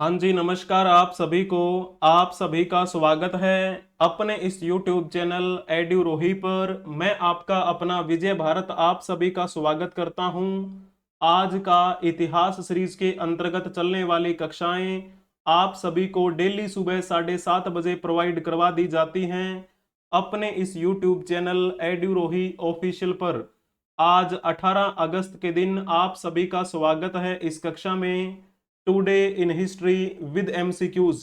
हाँ जी, नमस्कार आप सभी को। आप सभी का स्वागत है अपने इस YouTube चैनल एड्यूरोही पर। मैं आपका अपना विजय भारत आप सभी का स्वागत करता हूं। आज का इतिहास सीरीज के अंतर्गत चलने वाली कक्षाएं आप सभी को डेली सुबह 7:30 बजे प्रोवाइड करवा दी जाती हैं अपने इस YouTube चैनल एड्यूरोही ऑफिशियल पर। आज 18 अगस्त के दिन आप सभी का स्वागत है इस कक्षा में। Today in history with MCQs.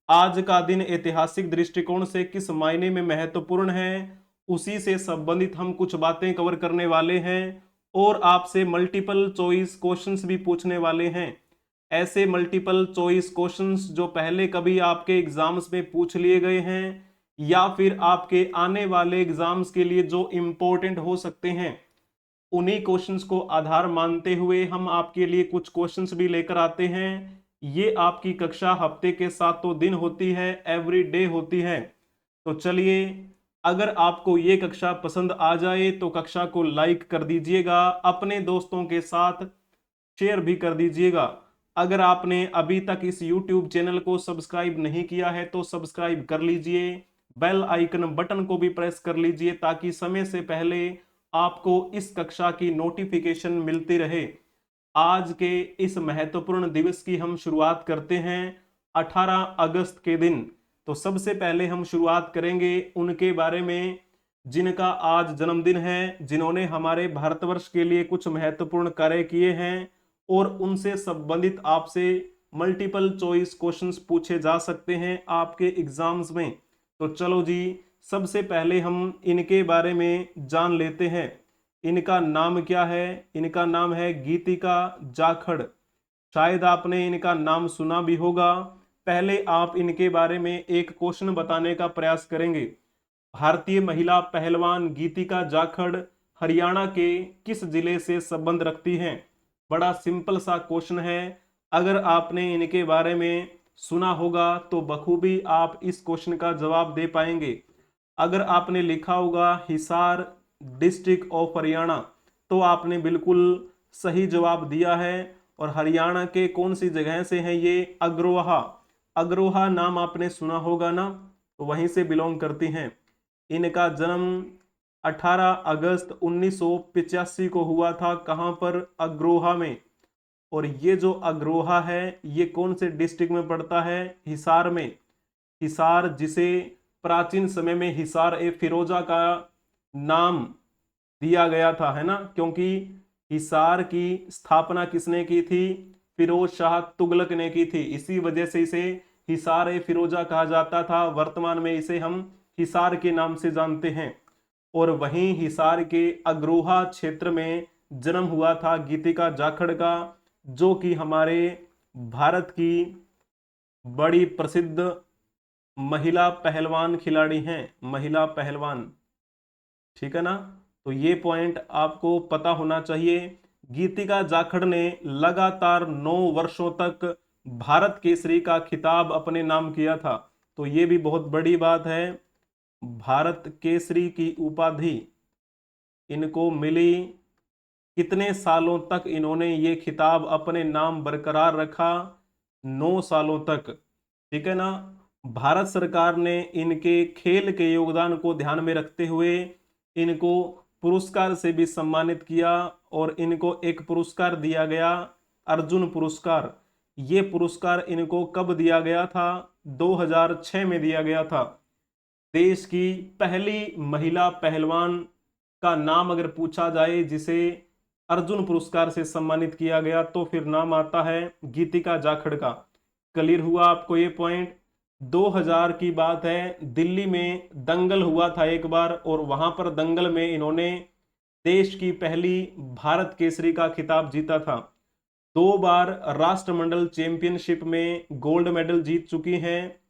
आज का दिन ऐतिहासिक दृष्टिकोण से किस मायने में महत्वपूर्ण है, उसी से संबंधित हम कुछ बातें कवर करने वाले हैं और आपसे मल्टीपल चॉइस क्वेश्चंस भी पूछने वाले हैं। ऐसे मल्टीपल चॉइस क्वेश्चंस जो पहले कभी आपके एग्जाम्स में पूछ लिए गए हैं या फिर आपके आने वाले एग्जाम्स के लिए जो इम्पोर्टेंट हो सकते हैं, उन्हीं क्वेश्चंस को आधार मानते हुए हम आपके लिए कुछ क्वेश्चंस भी लेकर आते हैं। ये आपकी कक्षा हफ्ते के 7 दिन होती है, एवरी डे होती है। तो चलिए, अगर आपको ये कक्षा पसंद आ जाए तो कक्षा को लाइक कर दीजिएगा, अपने दोस्तों के साथ शेयर भी कर दीजिएगा। अगर आपने अभी तक इस YouTube चैनल को सब्सक्राइब नहीं किया है तो सब्सक्राइब कर लीजिए, बेल आइकन बटन को भी प्रेस कर लीजिए ताकि समय से पहले आपको इस कक्षा की नोटिफिकेशन मिलती रहे। आज के इस महत्वपूर्ण दिवस की हम शुरुआत करते हैं 18 अगस्त के दिन। तो सबसे पहले हम शुरुआत करेंगे उनके बारे में जिनका आज जन्मदिन है, जिन्होंने हमारे भारतवर्ष के लिए कुछ महत्वपूर्ण कार्य किए हैं और उनसे संबंधित आपसे मल्टीपल चॉइस क्वेश्चंस पूछे जा सकते हैं आपके एग्जाम्स में। तो चलो जी, सबसे पहले हम इनके बारे में जान लेते हैं। इनका नाम क्या है? इनका नाम है गीतिका जाखड़। शायद आपने इनका नाम सुना भी होगा। पहले आप इनके बारे में एक क्वेश्चन बताने का प्रयास करेंगे। भारतीय महिला पहलवान गीतिका जाखड़ हरियाणा के किस जिले से संबंध रखती हैं? बड़ा सिंपल सा क्वेश्चन है। अगर आपने इनके बारे में सुना होगा तो बखूबी आप इस क्वेश्चन का जवाब दे पाएंगे। अगर आपने लिखा होगा हिसार डिस्ट्रिक्ट ऑफ हरियाणा तो आपने बिल्कुल सही जवाब दिया है। और हरियाणा के कौन सी जगह से है ये? अग्रोहा। अग्रोहा नाम आपने सुना होगा ना, तो वहीं से बिलोंग करती हैं। इनका जन्म 18 अगस्त 1985 को हुआ था। कहां पर? अग्रोहा में। और ये जो अग्रोहा है ये कौन से डिस्ट्रिक्ट में पड़ता है? हिसार में। हिसार, जिसे प्राचीन समय में हिसार ए फिरोजा का नाम दिया गया था, है ना, क्योंकि हिसार की स्थापना किसने की थी? फिरोज शाह तुगलक ने की थी। इसी वजह से इसे हिसार ए फिरोजा कहा जाता था। वर्तमान में इसे हम हिसार के नाम से जानते हैं। और वहीं हिसार के अग्रोहा क्षेत्र में जन्म हुआ था गीतिका जाखड़ का, जो कि हमारे भारत की बड़ी प्रसिद्ध महिला पहलवान खिलाड़ी हैं। महिला पहलवान, ठीक है ना। तो ये पॉइंट आपको पता होना चाहिए। गीतिका जाखड़ ने लगातार 9 वर्षों तक भारत केसरी का खिताब अपने नाम किया था। तो ये भी बहुत बड़ी बात है। भारत केसरी की उपाधि इनको मिली। कितने सालों तक इन्होंने ये खिताब अपने नाम बरकरार रखा? 9 सालों तक, ठीक है ना। भारत सरकार ने इनके खेल के योगदान को ध्यान में रखते हुए इनको पुरस्कार से भी सम्मानित किया और इनको एक पुरस्कार दिया गया, अर्जुन पुरस्कार। ये पुरस्कार इनको कब दिया गया था? 2006 में दिया गया था। देश की पहली महिला पहलवान का नाम अगर पूछा जाए जिसे अर्जुन पुरस्कार से सम्मानित किया गया तो फिर नाम आता है गीतिका जाखड़ का। क्लियर हुआ आपको ये पॉइंट? 2000 की बात है, दिल्ली में दंगल हुआ था एक बार और वहां पर दंगल में इन्होंने देश की पहली भारत केसरी का खिताब जीता था। 2 बार राष्ट्रमंडल चैंपियनशिप में गोल्ड मेडल जीत चुकी हैं,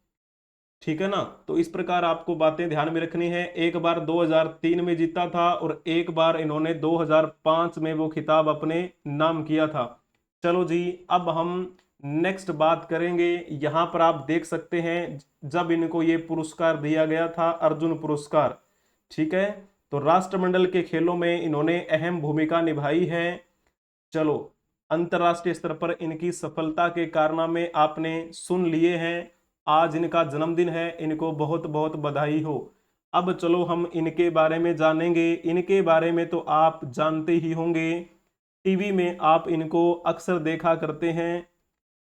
ठीक है ना। तो इस प्रकार आपको बातें ध्यान में रखनी है। एक बार 2003 में जीता था और एक बार इन्होंने 2005 में वो खिताब अपने नाम किया था। चलो जी, अब हम नेक्स्ट बात करेंगे। यहां पर आप देख सकते हैं जब इनको ये पुरस्कार दिया गया था, अर्जुन पुरस्कार, ठीक है। तो राष्ट्रमंडल के खेलों में इन्होंने अहम भूमिका निभाई है। चलो, अंतर्राष्ट्रीय स्तर पर इनकी सफलता के कारनामे आपने सुन लिए हैं। आज इनका जन्मदिन है, इनको बहुत बहुत बधाई हो। अब चलो हम इनके बारे में जानेंगे। इनके बारे में तो आप जानते ही होंगे, टीवी में आप इनको अक्सर देखा करते हैं।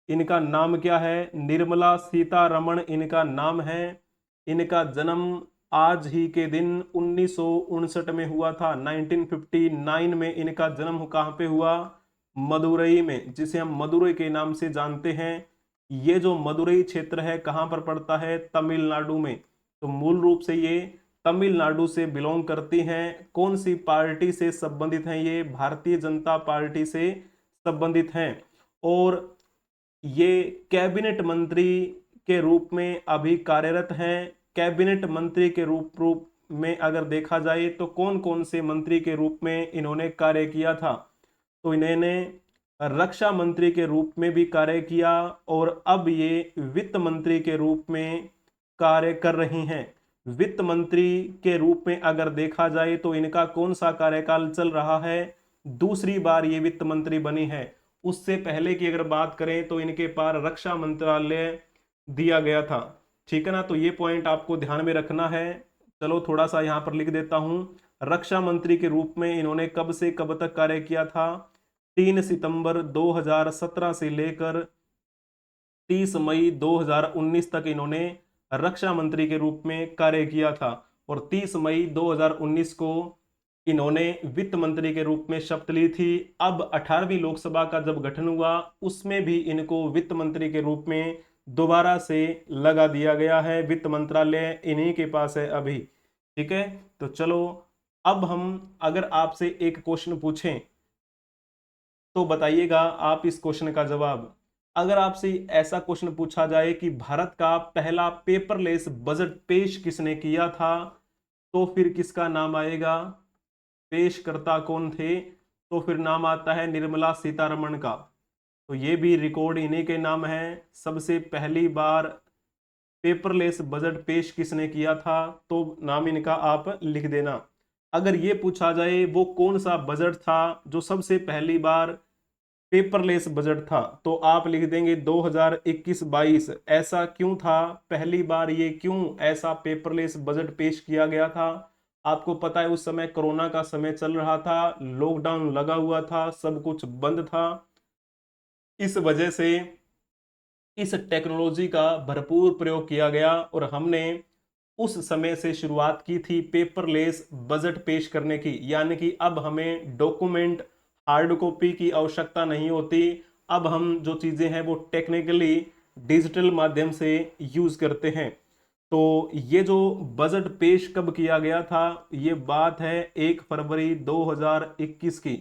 इनका नाम क्या है? निर्मला सीतारमण इनका नाम है। इनका जन्म आज ही के दिन 1959 में हुआ था। 1959 में इनका जन्म कहाँ पे हुआ? मदुरई में, जिसे हम मदुरई के नाम से जानते हैं। ये जो मदुरई क्षेत्र है कहाँ पर पड़ता है? तमिलनाडु में। तो मूल रूप से ये तमिलनाडु से बिलोंग करती हैं। कौन सी पार्टी से संबंधित हैं? ये भारतीय जनता पार्टी से संबंधित हैं। और ये कैबिनेट मंत्री के रूप में अभी कार्यरत हैं। कैबिनेट मंत्री के रूप में अगर देखा जाए तो कौन कौन से मंत्री के रूप में इन्होंने कार्य किया था? तो इन्होंने रक्षा मंत्री के रूप में भी कार्य किया और अब ये वित्त मंत्री के रूप में कार्य कर रही हैं। वित्त मंत्री के रूप में अगर देखा जाए तो इनका कौन सा कार्यकाल चल रहा है? दूसरी बार ये वित्त मंत्री बनी है। उससे पहले की अगर बात करें तो इनके पास रक्षा मंत्रालय दिया गया था। ठीक है ना, तो ये पॉइंट आपको ध्यान में रखना है। चलो थोड़ा सा यहाँ पर लिख देता हूं। रक्षा मंत्री के रूप में इन्होंने कब से कब तक कार्य किया था? 3 सितंबर 2017 से लेकर 30 मई 2019 तक इन्होंने रक्षा मंत्री के रूप में कार्य किया था। और 30 मई 2019 को इन्होंने वित्त मंत्री के रूप में शपथ ली थी। अब 18वीं लोकसभा का जब गठन हुआ उसमें भी इनको वित्त मंत्री के रूप में दोबारा से लगा दिया गया है। वित्त मंत्रालय इन्हीं के पास है अभी। ठीक है, तो चलो अब हम अगर आपसे एक क्वेश्चन पूछें तो बताइएगा आप इस क्वेश्चन का जवाब। अगर आपसे ऐसा क्वेश्चन पूछा जाए कि भारत का पहला पेपरलेस बजट पेश किसने किया था, तो फिर किसका नाम आएगा? पेशकर्ता कौन थे? तो फिर नाम आता है निर्मला सीतारमण का। तो ये भी रिकॉर्ड इन्हीं के नाम है। सबसे पहली बार पेपरलेस बजट पेश किसने किया था, तो नाम इनका आप लिख देना। अगर ये पूछा जाए वो कौन सा बजट था जो सबसे पहली बार पेपरलेस बजट था, तो आप लिख देंगे 2021-22। ऐसा क्यों था? पहली बार ये क्यों ऐसा पेपरलेस बजट पेश किया गया था? आपको पता है उस समय कोरोना का समय चल रहा था, लॉकडाउन लगा हुआ था, सब कुछ बंद था। इस वजह से इस टेक्नोलॉजी का भरपूर प्रयोग किया गया और हमने उस समय से शुरुआत की थी पेपरलेस बजट पेश करने की। यानी कि अब हमें डॉक्यूमेंट हार्ड कॉपी की आवश्यकता नहीं होती। अब हम जो चीजें हैं वो टेक्निकली डिजिटल माध्यम से यूज करते हैं। तो ये जो बजट पेश कब किया गया था, ये बात है 1 फरवरी 2021 की,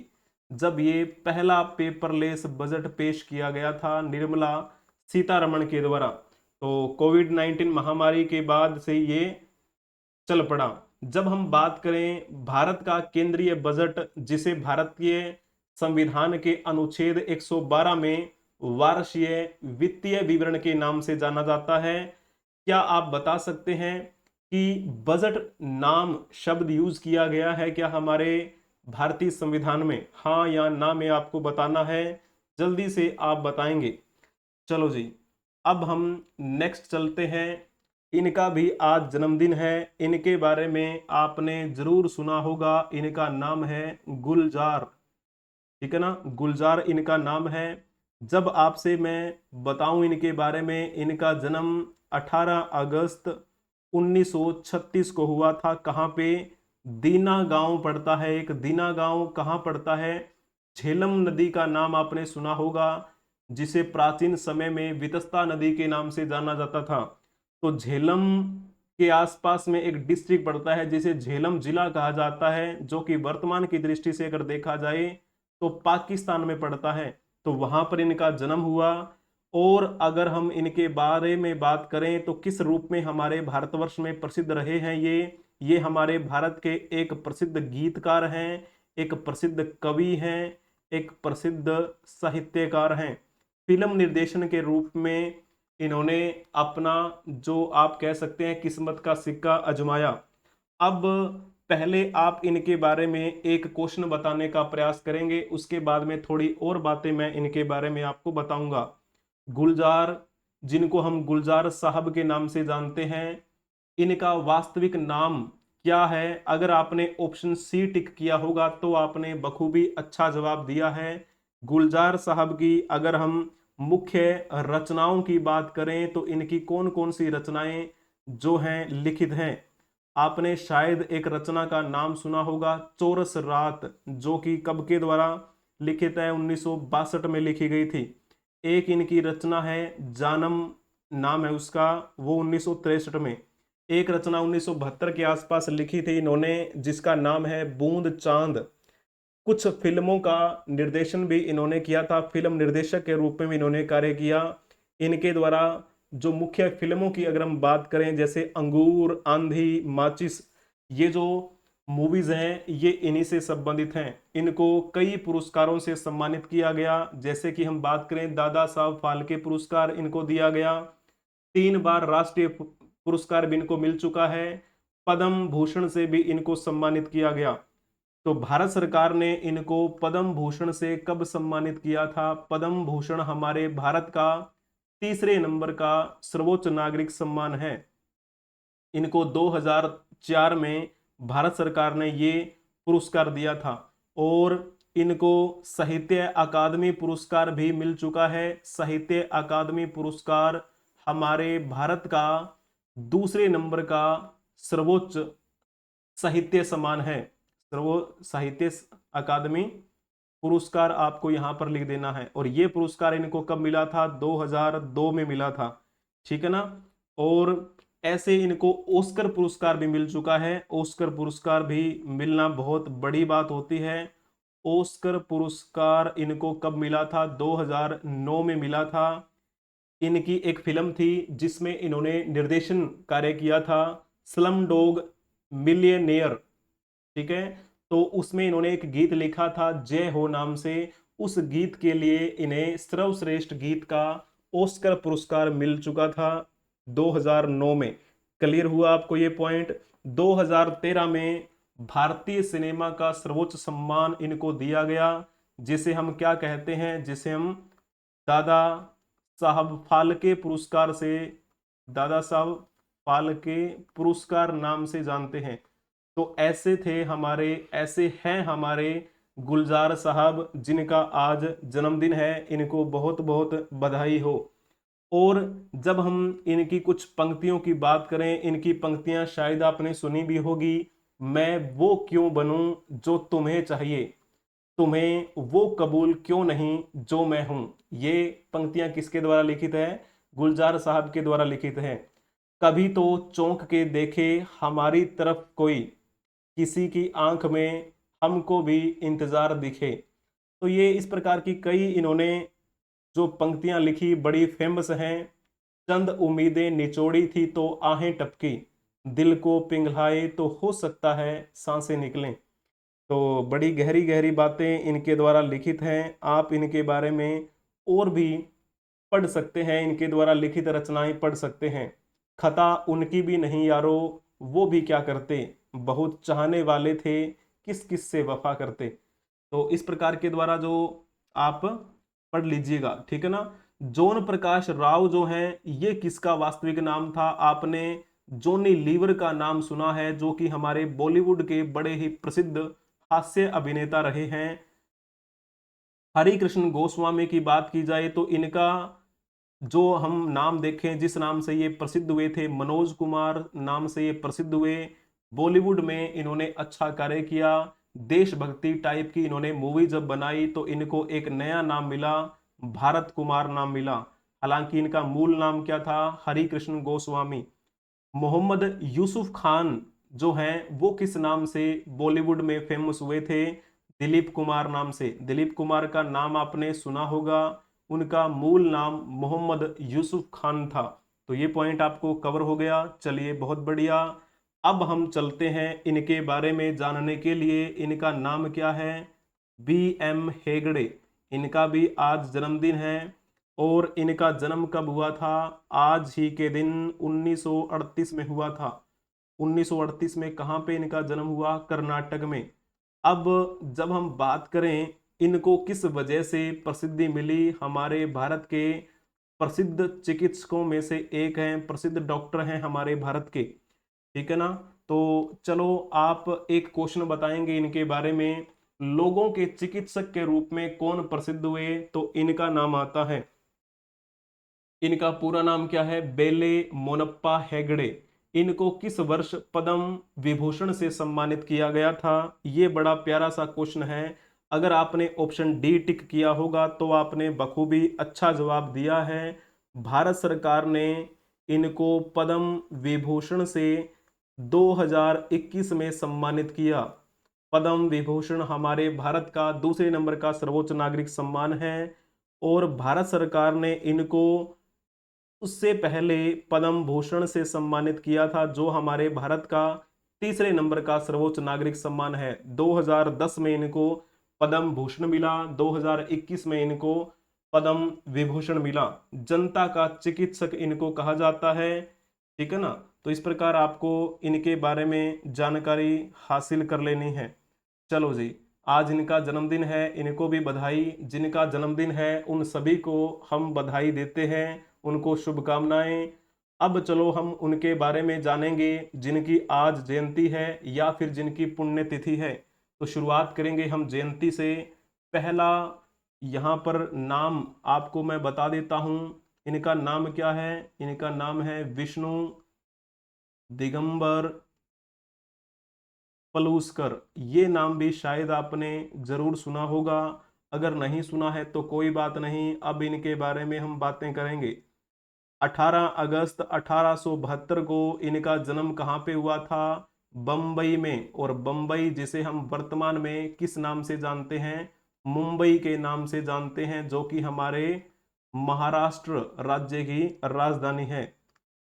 जब ये पहला पेपरलेस बजट पेश किया गया था निर्मला सीतारमण के द्वारा। तो कोविड-19 महामारी के बाद से ये चल पड़ा। जब हम बात करें भारत का केंद्रीय बजट, जिसे भारतीय संविधान के अनुच्छेद 112 में वार्षिक वित्तीय विवरण के नाम से जाना जाता है, क्या आप बता सकते हैं कि बजट नाम शब्द यूज किया गया है क्या हमारे भारतीय संविधान में? हाँ या ना में आपको बताना है, जल्दी से आप बताएंगे। चलो जी, अब हम नेक्स्ट चलते हैं। इनका भी आज जन्मदिन है। इनके बारे में आपने जरूर सुना होगा। इनका नाम है गुलजार। ठीक है ना, गुलजार इनका नाम है। जब आपसे मैं बताऊं इनके बारे में, इनका जन्म 18 अगस्त 1936 को हुआ था। कहाँ पे? दीना गांव पड़ता है एक। दीना गांव कहाँ पड़ता है? झेलम नदी का नाम आपने सुना होगा, जिसे प्राचीन समय में वितस्ता नदी के नाम से जाना जाता था। तो झेलम के आसपास में एक डिस्ट्रिक्ट पड़ता है जिसे झेलम जिला कहा जाता है, जो कि वर्तमान की दृष्टि से अगर देखा जाए तो पाकिस्तान में पड़ता है। तो वहां पर इनका जन्म हुआ। और अगर हम इनके बारे में बात करें तो किस रूप में हमारे भारतवर्ष में प्रसिद्ध रहे हैं ये हमारे भारत के एक प्रसिद्ध गीतकार हैं, एक प्रसिद्ध कवि हैं, एक प्रसिद्ध साहित्यकार हैं। फिल्म निर्देशन के रूप में इन्होंने अपना, जो आप कह सकते हैं, किस्मत का सिक्का आजमाया। अब पहले आप इनके बारे में एक क्वेश्चन बताने का प्रयास करेंगे, उसके बाद में थोड़ी और बातें मैं इनके बारे में आपको बताऊंगा। गुलजार, जिनको हम गुलजार साहब के नाम से जानते हैं, इनका वास्तविक नाम क्या है? अगर आपने ऑप्शन सी टिक किया होगा तो आपने बखूबी अच्छा जवाब दिया है। गुलजार साहब की अगर हम मुख्य रचनाओं की बात करें तो इनकी कौन कौन सी रचनाएं जो हैं लिखित हैं, आपने शायद एक रचना का नाम सुना होगा, चौरस रात, जो कि कब के द्वारा लिखित है? 1962 में लिखी गई थी। एक इनकी रचना है जानम, नाम है उसका, वो 1963 में। एक रचना 1972 के आसपास लिखी थी इन्होंने, जिसका नाम है बूंद चांद। कुछ फिल्मों का निर्देशन भी इन्होंने किया था, फिल्म निर्देशक के रूप में भी इन्होंने कार्य किया। इनके द्वारा जो मुख्य फिल्मों की अगर हम बात करें, जैसे अंगूर, आंधी, माचिस, ये जो मूवीज हैं ये इन्हीं से संबंधित हैं। इनको कई पुरस्कारों से सम्मानित किया गया, जैसे कि हम बात करें दादा साहब फाल्के पुरस्कार इनको दिया गया, 3 बार राष्ट्रीय पुरस्कार भी इनको मिल चुका है, पद्म भूषण से भी इनको सम्मानित किया गया। तो भारत सरकार ने इनको पद्म भूषण से कब सम्मानित किया था? पद्म भूषण हमारे भारत का तीसरे नंबर का सर्वोच्च नागरिक सम्मान है। इनको 2004 में भारत सरकार ने ये पुरस्कार दिया था। और इनको साहित्य अकादमी पुरस्कार भी मिल चुका है। साहित्य अकादमी पुरस्कार हमारे भारत का दूसरे नंबर का सर्वोच्च साहित्य सम्मान है। सर्वो साहित्य अकादमी पुरस्कार आपको यहां पर लिख देना है। और ये पुरस्कार इनको कब मिला था? 2002 में मिला था, ठीक है ना। और ऐसे इनको ऑस्कर पुरस्कार भी मिल चुका है। ऑस्कर पुरस्कार भी मिलना बहुत बड़ी बात होती है। ऑस्कर पुरस्कार इनको कब मिला था? 2009 में मिला था। इनकी एक फिल्म थी जिसमें इन्होंने निर्देशन कार्य किया था, स्लम डॉग मिलियनेयर, ठीक है। तो उसमें इन्होंने एक गीत लिखा था जय हो नाम से। उस गीत के लिए इन्हें सर्वश्रेष्ठ गीत का ऑस्कर पुरस्कार मिल चुका था 2009 में। क्लियर हुआ आपको ये पॉइंट? 2013 में भारतीय सिनेमा का सर्वोच्च सम्मान इनको दिया गया, जिसे हम क्या कहते हैं? जिसे हम दादा साहब फाल्के पुरस्कार से, दादा साहब फाल्के पुरस्कार नाम से जानते हैं। तो ऐसे थे हमारे, ऐसे हैं हमारे गुलजार साहब, जिनका आज जन्मदिन है। इनको बहुत बहुत बधाई हो। और जब हम इनकी कुछ पंक्तियों की बात करें, इनकी पंक्तियां शायद आपने सुनी भी होगी। मैं वो क्यों बनूं जो तुम्हें चाहिए, तुम्हें वो कबूल क्यों नहीं जो मैं हूं। ये पंक्तियां किसके द्वारा लिखित है? गुलजार साहब के द्वारा लिखित है। कभी तो चौंक के देखे हमारी तरफ कोई, किसी की आंख में हमको भी इंतजार दिखे। तो ये इस प्रकार की कई इन्होंने जो पंक्तियां लिखी बड़ी फेमस हैं। चंद उम्मीदें निचोड़ी थी तो आहें टपकी, दिल को पिघलाए तो हो सकता है सांसें निकलें। तो बड़ी गहरी गहरी बातें इनके द्वारा लिखित हैं। आप इनके बारे में और भी पढ़ सकते हैं, इनके द्वारा लिखित रचनाएं पढ़ सकते हैं। खता उनकी भी नहीं यारो, वो भी क्या करते, बहुत चाहने वाले थे, किस किस से वफा करते। तो इस प्रकार के द्वारा जो आप पढ़ लीजिएगा, ठीक है ना। जॉन प्रकाश राव जो हैं, ये किसका वास्तविक नाम था? आपने जॉनी लीवर का नाम सुना है, जो कि हमारे बॉलीवुड के बड़े ही प्रसिद्ध हास्य अभिनेता रहे हैं। हरि कृष्ण गोस्वामी की बात की जाए तो इनका जो हम नाम देखें, जिस नाम से ये प्रसिद्ध हुए थे, मनोज कुमार नाम से ये प्रसिद्ध हुए। बॉलीवुड में इन्होंने अच्छा कार्य किया। देशभक्ति टाइप की इन्होंने मूवी जब बनाई तो इनको एक नया नाम मिला, भारत कुमार नाम मिला। हालांकि इनका मूल नाम क्या था? हरि कृष्ण गोस्वामी। मोहम्मद यूसुफ खान जो हैं, वो किस नाम से बॉलीवुड में फेमस हुए थे? दिलीप कुमार नाम से। दिलीप कुमार का नाम आपने सुना होगा। उनका मूल नाम मोहम्मद यूसुफ खान था। तो ये पॉइंट आपको कवर हो गया। चलिए, बहुत बढ़िया। अब हम चलते हैं इनके बारे में जानने के लिए। इनका नाम क्या है? B.M. हेगड़े। इनका भी आज जन्मदिन है। और इनका जन्म कब हुआ था? आज ही के दिन 1938 में हुआ था। 1938 में कहाँ पे इनका जन्म हुआ? कर्नाटक में। अब जब हम बात करें इनको किस वजह से प्रसिद्धि मिली, हमारे भारत के प्रसिद्ध चिकित्सकों में से एक हैं, प्रसिद्ध डॉक्टर हैं हमारे भारत के, ठीक है ना। तो चलो आप एक क्वेश्चन बताएंगे इनके बारे में, लोगों के चिकित्सक के रूप में कौन प्रसिद्ध हुए? तो इनका नाम आता है, इनका पूरा नाम क्या है? बेले मोनप्पा हेगड़े। इनको किस वर्ष पद्म विभूषण से सम्मानित किया गया था? ये बड़ा प्यारा सा क्वेश्चन है। अगर आपने ऑप्शन डी टिक किया होगा तो आपने बखूबी अच्छा जवाब दिया है। भारत सरकार ने इनको पद्म विभूषण से 2021 में सम्मानित किया। पद्म विभूषण हमारे भारत का दूसरे नंबर का सर्वोच्च नागरिक सम्मान है, और भारत सरकार ने इनको उससे पहले पद्म भूषण से सम्मानित किया था, जो हमारे भारत का तीसरे नंबर का सर्वोच्च नागरिक सम्मान है। 2010 में इनको पद्म भूषण मिला, 2021 में इनको पद्म विभूषण मिला। जनता का चिकित्सक इनको कहा जाता है, ठीक है ना। तो इस प्रकार आपको इनके बारे में जानकारी हासिल कर लेनी है। चलो जी, आज इनका जन्मदिन है, इनको भी बधाई। जिनका जन्मदिन है उन सभी को हम बधाई देते हैं, उनको शुभकामनाएं। अब चलो हम उनके बारे में जानेंगे जिनकी आज जयंती है या फिर जिनकी पुण्यतिथि है। तो शुरुआत करेंगे हम जयंती से। पहला यहाँ पर नाम आपको मैं बता देता हूँ, इनका नाम क्या है? इनका नाम है विष्णु दिगंबर पलूस्कर। ये नाम भी शायद आपने जरूर सुना होगा, अगर नहीं सुना है तो कोई बात नहीं, अब इनके बारे में हम बातें करेंगे। 18 अगस्त 1872 को इनका जन्म कहाँ पे हुआ था? बम्बई में। और बम्बई जिसे हम वर्तमान में किस नाम से जानते हैं? मुंबई के नाम से जानते हैं, जो कि हमारे महाराष्ट्र राज्य की राजधानी है।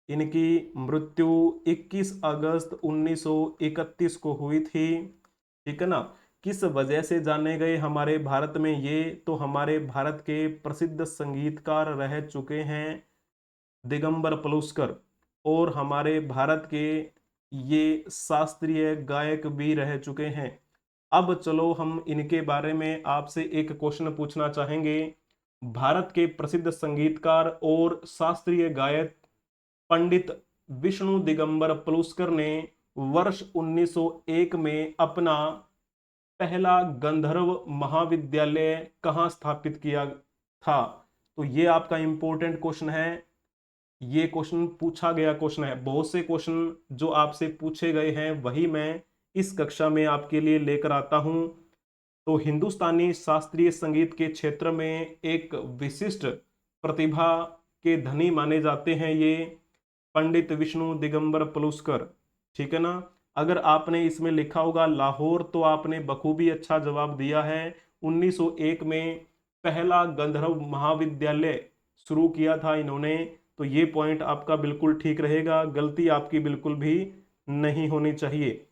इनकी मृत्यु 21 अगस्त 1931 को हुई थी, ठीक है ना। किस वजह से जाने गए हमारे भारत में ये? तो हमारे भारत के प्रसिद्ध संगीतकार रह चुके हैं दिगंबर पलुस्कर, और हमारे भारत के ये शास्त्रीय गायक भी रह चुके हैं। अब चलो हम इनके बारे में आपसे एक क्वेश्चन पूछना चाहेंगे। भारत के प्रसिद्ध संगीतकार और शास्त्रीय गायक पंडित विष्णु दिगंबर पलुस्कर ने वर्ष 1901 में अपना पहला गंधर्व महाविद्यालय कहाँ स्थापित किया था? तो ये आपका इंपॉर्टेंट क्वेश्चन है, ये क्वेश्चन पूछा गया क्वेश्चन है। बहुत से क्वेश्चन जो आपसे पूछे गए हैं वही मैं इस कक्षा में आपके लिए लेकर आता हूं। तो हिंदुस्तानी शास्त्रीय संगीत के क्षेत्र में एक विशिष्ट प्रतिभा के धनी माने जाते हैं ये पंडित विष्णु दिगंबर पलुस्कर, ठीक है ना। अगर आपने इसमें लिखा होगा लाहौर तो आपने बखूबी अच्छा जवाब दिया है। 1901 में पहला गंधर्व महाविद्यालय शुरू किया था इन्होंने, तो ये पॉइंट आपका बिल्कुल ठीक रहेगा, गलती आपकी बिल्कुल भी नहीं होनी चाहिए।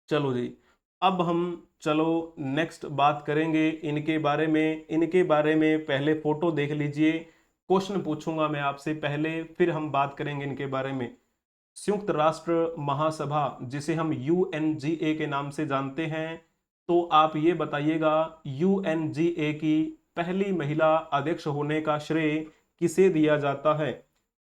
चलो जी, अब हम चलो नेक्स्ट बात करेंगे इनके बारे में। इनके बारे में पहले फोटो देख लीजिए, क्वेश्चन पूछूंगा मैं आपसे पहले, फिर हम बात करेंगे इनके बारे में। संयुक्त राष्ट्र महासभा जिसे हम यूएनजीए के नाम से जानते हैं, तो आप ये बताइएगा यूएनजीए की पहली महिला अध्यक्ष होने का श्रेय किसे दिया जाता है?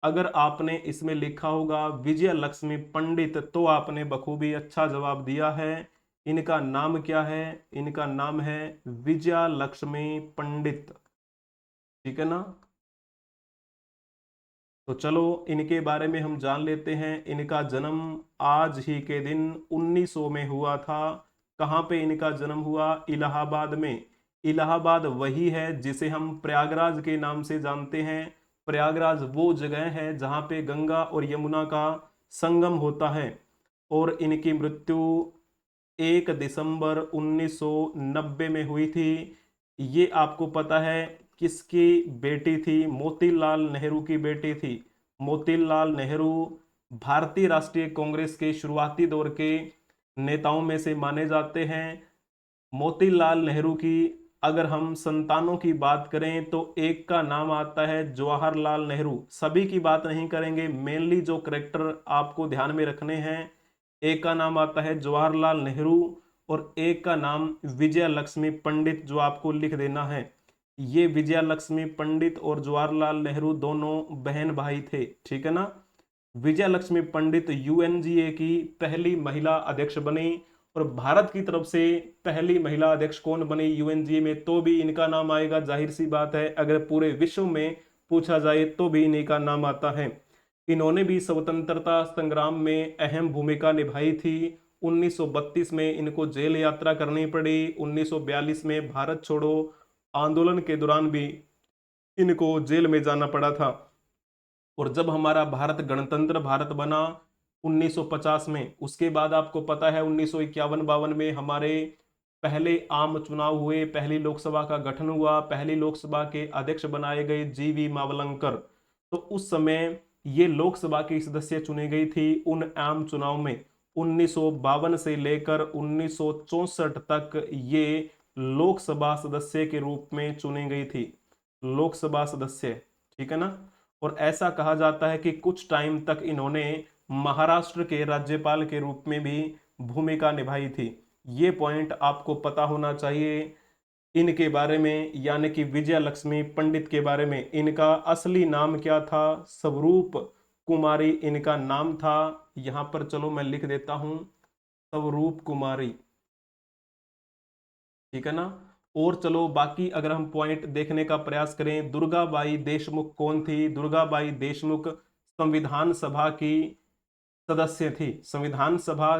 अगर आपने इसमें लिखा होगा विजय लक्ष्मी पंडित तो आपने बखूबी अच्छा जवाब दिया है। इनका नाम क्या है? इनका नाम है विजया लक्ष्मी पंडित, ठीक है ना। तो चलो इनके बारे में हम जान लेते हैं। इनका जन्म आज ही के दिन 1900 में हुआ था। कहाँ पे इनका जन्म हुआ? इलाहाबाद में। इलाहाबाद वही है जिसे हम प्रयागराज के नाम से जानते हैं। प्रयागराज वो जगह है जहाँ पे गंगा और यमुना का संगम होता है। और इनकी मृत्यु 1 दिसंबर 1990 में हुई थी। ये आपको पता है किसकी बेटी थी? मोतीलाल नेहरू की बेटी थी। मोतीलाल नेहरू भारतीय राष्ट्रीय कांग्रेस के शुरुआती दौर के नेताओं में से माने जाते हैं। मोतीलाल नेहरू की अगर हम संतानों की बात करें तो एक का नाम आता है जवाहरलाल नेहरू। सभी की बात नहीं करेंगे, मेनली जो करेक्टर आपको ध्यान में रखने हैं। एक का नाम आता है जवाहरलाल नेहरू और एक का नाम विजया लक्ष्मी पंडित, जो आपको लिख देना है। ये विजया लक्ष्मी पंडित और जवाहरलाल नेहरू दोनों बहन भाई थे, ठीक है ना। विजया लक्ष्मी पंडित यूएनजीए की पहली महिला अध्यक्ष बनी और भारत की तरफ से पहली महिला अध्यक्ष कौन बनी यूएनजीए में, तो भी इनका नाम आएगा। जाहिर सी बात है, अगर पूरे विश्व में पूछा जाए तो भी इन्हीं का नाम आता है। इन्होंने भी स्वतंत्रता संग्राम में अहम भूमिका निभाई थी। 1932 में इनको जेल यात्रा करनी पड़ी। 1942 में भारत छोड़ो आंदोलन के दौरान भी इनको जेल में जाना पड़ा था। और जब हमारा भारत गणतंत्र भारत बना 1950 में, उसके बाद आपको पता है 1951-52 में हमारे पहले आम चुनाव हुए, पहली लोकसभा का गठन हुआ, पहली लोकसभा के अध्यक्ष बनाए गए जीवी मावलंकर। तो उस समय ये लोकसभा की सदस्य चुनी गई थी उन आम चुनाव में। 1952 से लेकर 1964 तक ये लोकसभा सदस्य के रूप में चुनी गई थी, लोकसभा सदस्य, ठीक है ना। और ऐसा कहा जाता है कि कुछ टाइम तक इन्होंने महाराष्ट्र के राज्यपाल के रूप में भी भूमिका निभाई थी। ये पॉइंट आपको पता होना चाहिए इनके बारे में, यानी कि विजया लक्ष्मी पंडित के बारे में। इनका असली नाम क्या था? स्वरूप कुमारी इनका नाम था। यहां पर चलो मैं लिख देता हूं, स्वरूप कुमारी, ठीक है ना। और चलो बाकी अगर हम पॉइंट देखने का प्रयास करें, दुर्गाबाई देशमुख कौन थी? दुर्गाबाई देशमुख संविधान सभा की सदस्य थी। संविधान सभा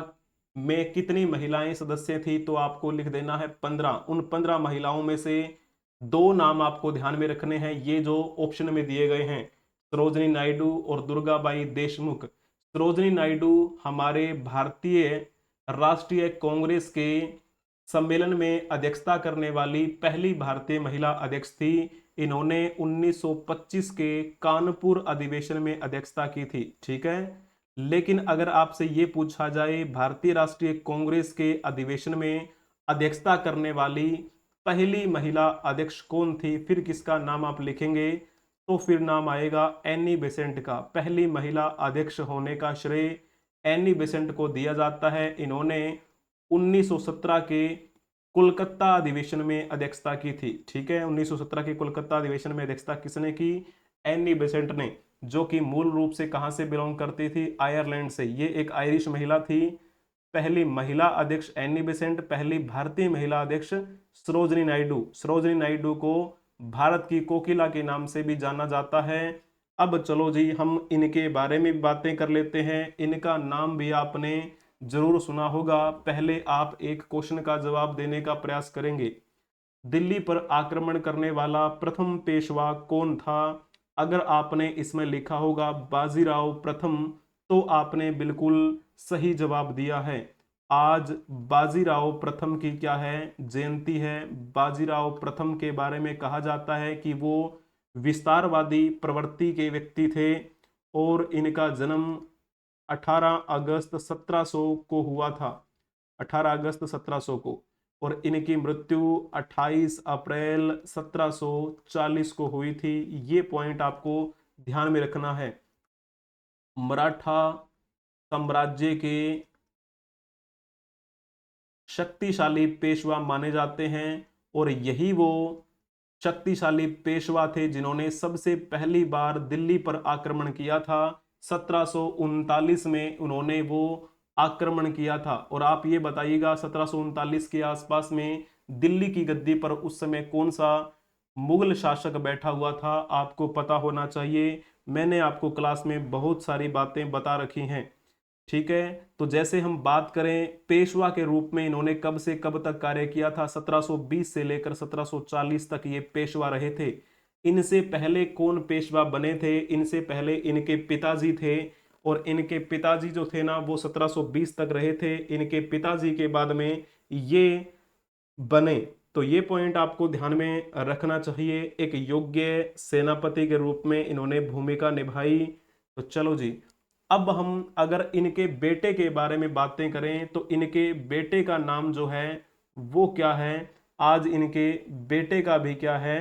में कितनी महिलाएं सदस्य थी? तो आपको लिख देना है 15। उन 15 महिलाओं में से दो नाम आपको ध्यान में रखने हैं, ये जो ऑप्शन में दिए गए हैं, सरोजनी नायडू और दुर्गाबाई देशमुख। सरोजनी नायडू हमारे भारतीय राष्ट्रीय कांग्रेस के सम्मेलन में अध्यक्षता करने वाली पहली भारतीय महिला अध्यक्ष थी। इन्होंने 1925 के कानपुर अधिवेशन में अध्यक्षता की थी, ठीक है। लेकिन अगर आपसे ये पूछा जाए भारतीय राष्ट्रीय कांग्रेस के अधिवेशन में अध्यक्षता करने वाली पहली महिला अध्यक्ष कौन थी, फिर किसका नाम आप लिखेंगे? तो फिर नाम आएगा एनी बेसेंट का। पहली महिला अध्यक्ष होने का श्रेय एनी बेसेंट को दिया जाता है। इन्होंने 1917 के कोलकाता अधिवेशन में अध्यक्षता की थी, ठीक है। 1917 के कोलकाता अधिवेशन में अध्यक्षता किसने की? एनी बेसेंट ने, जो कि मूल रूप से कहां से बिलोंग करती थी? आयरलैंड से। ये एक आयरिश महिला थी। पहली महिला अध्यक्ष एनी बेसेंट, पहली भारतीय महिला अध्यक्ष सरोजनी नायडू। सरोजनी नायडू को भारत की कोकिला के नाम से भी जाना जाता है। अब चलो जी, हम इनके बारे में बातें कर लेते हैं। इनका नाम भी आपने जरूर सुना होगा। पहले आप एक क्वेश्चन का जवाब देने का प्रयास करेंगे। दिल्ली पर आक्रमण करने वाला प्रथम पेशवा कौन था? अगर आपने इसमें लिखा होगा बाजीराव प्रथम, तो आपने बिल्कुल सही जवाब दिया है। आज बाजीराव प्रथम की क्या है? जयंती है। बाजीराव प्रथम के बारे में कहा जाता है कि वो विस्तारवादी प्रवृत्ति के व्यक्ति थे और इनका जन्म 18 अगस्त 1700 को हुआ था। 18 अगस्त 1700 को। और इनकी मृत्यु 28 अप्रैल 1740 को हुई थी। ये पॉइंट आपको ध्यान में रखना है। मराठा साम्राज्य के शक्तिशाली पेशवा माने जाते हैं और यही वो शक्तिशाली पेशवा थे जिन्होंने सबसे पहली बार दिल्ली पर आक्रमण किया था। 1739 में उन्होंने वो आक्रमण किया था। और आप ये बताइएगा 1739 के आसपास में दिल्ली की गद्दी पर उस समय कौन सा मुगल शासक बैठा हुआ था? आपको पता होना चाहिए। मैंने आपको क्लास में बहुत सारी बातें बता रखी हैं, ठीक है। तो जैसे हम बात करें पेशवा के रूप में इन्होंने कब से कब तक कार्य किया था? 1720 से लेकर 1740 तक ये पेशवा रहे थे। इनसे पहले कौन पेशवा बने थे? इनसे पहले इनके पिताजी थे और इनके पिताजी जो थे ना वो 1720 तक रहे थे। इनके पिताजी के बाद में ये बने। तो ये पॉइंट आपको ध्यान में रखना चाहिए। एक योग्य सेनापति के रूप में इन्होंने भूमिका निभाई। तो चलो जी, अब हम अगर इनके बेटे के बारे में बातें करें तो इनके बेटे का नाम जो है वो क्या है? आज इनके बेटे का भी क्या है,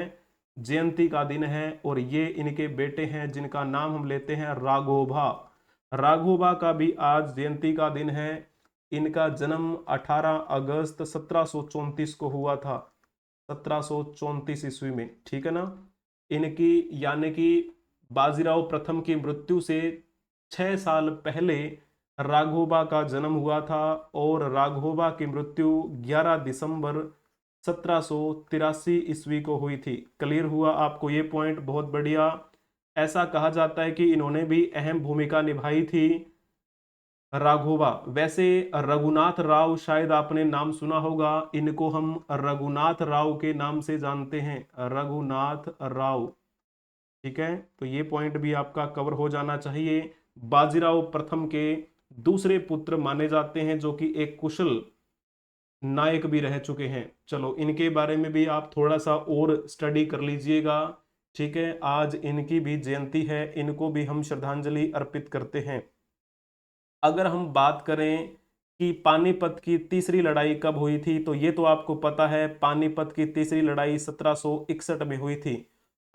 जयंती का दिन है। और ये इनके बेटे हैं जिनका नाम हम लेते हैं राघोबा। राघोबा का भी आज जयंती का दिन है। इनका जन्म 18 अगस्त 1734 को हुआ था, 1734 ईस्वी में, ठीक है ना। इनकी यानी कि बाजीराव प्रथम की मृत्यु से 6 साल पहले राघोबा का जन्म हुआ था। और राघोबा की मृत्यु 11 दिसंबर 1783 ईस्वी को हुई थी। क्लियर हुआ आपको ये पॉइंट, बहुत बढ़िया। ऐसा कहा जाता है कि इन्होंने भी अहम भूमिका निभाई थी राघोबा। वैसे रघुनाथ राव शायद आपने नाम सुना होगा, इनको हम रघुनाथ राव के नाम से जानते हैं, रघुनाथ राव, ठीक है। तो ये पॉइंट भी आपका कवर हो जाना चाहिए। बाजीराव प्रथम के दूसरे पुत्र माने जाते हैं, जो कि एक कुशल नायक भी रह चुके हैं। चलो इनके बारे में भी आप थोड़ा सा और स्टडी कर लीजिएगा, ठीक है। आज इनकी भी जयंती है, इनको भी हम श्रद्धांजलि अर्पित करते हैं। अगर हम बात करें कि पानीपत की तीसरी लड़ाई कब हुई थी, तो ये तो आपको पता है, पानीपत की तीसरी लड़ाई 1761 में हुई थी।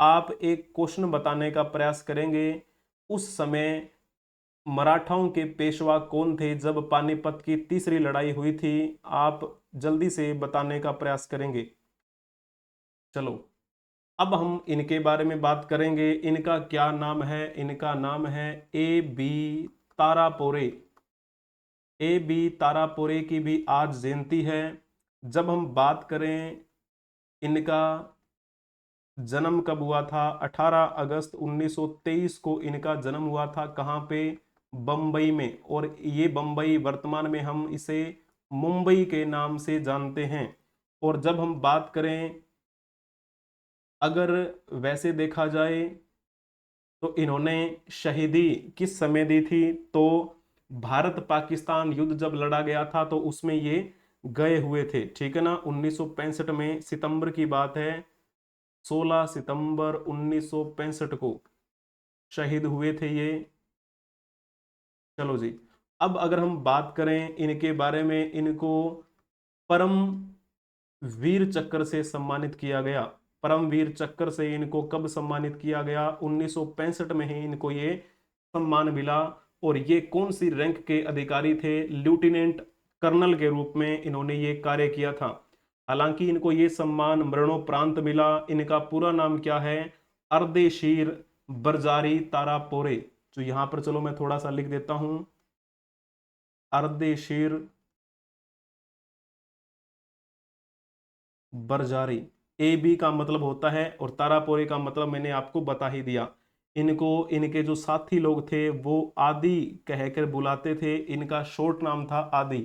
आप एक क्वेश्चन बताने का प्रयास करेंगे, उस समय मराठाओं के पेशवा कौन थे जब पानीपत की तीसरी लड़ाई हुई थी? आप जल्दी से बताने का प्रयास करेंगे। चलो अब हम इनके बारे में बात करेंगे। इनका क्या नाम है? इनका नाम है ए बी तारापोरे। ए बी तारापोरे की भी आज जयंती है। जब हम बात करें इनका जन्म कब हुआ था, 18 अगस्त 1923 को इनका जन्म हुआ था। कहाँ पे? बम्बई में। और ये बम्बई वर्तमान में हम इसे मुंबई के नाम से जानते हैं। और जब हम बात करें, अगर वैसे देखा जाए तो इन्होंने शहीदी किस समय दी थी, तो भारत पाकिस्तान युद्ध जब लड़ा गया था तो उसमें ये गए हुए थे, ठीक है ना। 1965 में, सितंबर की बात है, 16 सितंबर 1965 को शहीद हुए थे ये। चलो जी, अब अगर हम बात करें इनके बारे में, इनको परम वीर चक्र से सम्मानित किया गया। परम वीर चक्र से इनको कब सम्मानित किया गया? 1965 में ही इनको ये सम्मान मिला। और ये कौन सी रैंक के अधिकारी थे? लेफ्टिनेंट कर्नल के रूप में इन्होंने ये कार्य किया था। हालांकि इनको ये सम्मान मरणोपरांत मिला। इनका पूरा नाम क्या है? अर्देशीर बरजारी तारापोरे। तो यहां पर चलो मैं थोड़ा सा लिख देता हूं, अर्देशीर बरजारी। ए बी का मतलब होता है और तारापोरे का मतलब मैंने आपको बता ही दिया। इनको इनके जो साथी लोग थे वो आदि कहकर बुलाते थे, इनका शॉर्ट नाम था आदि।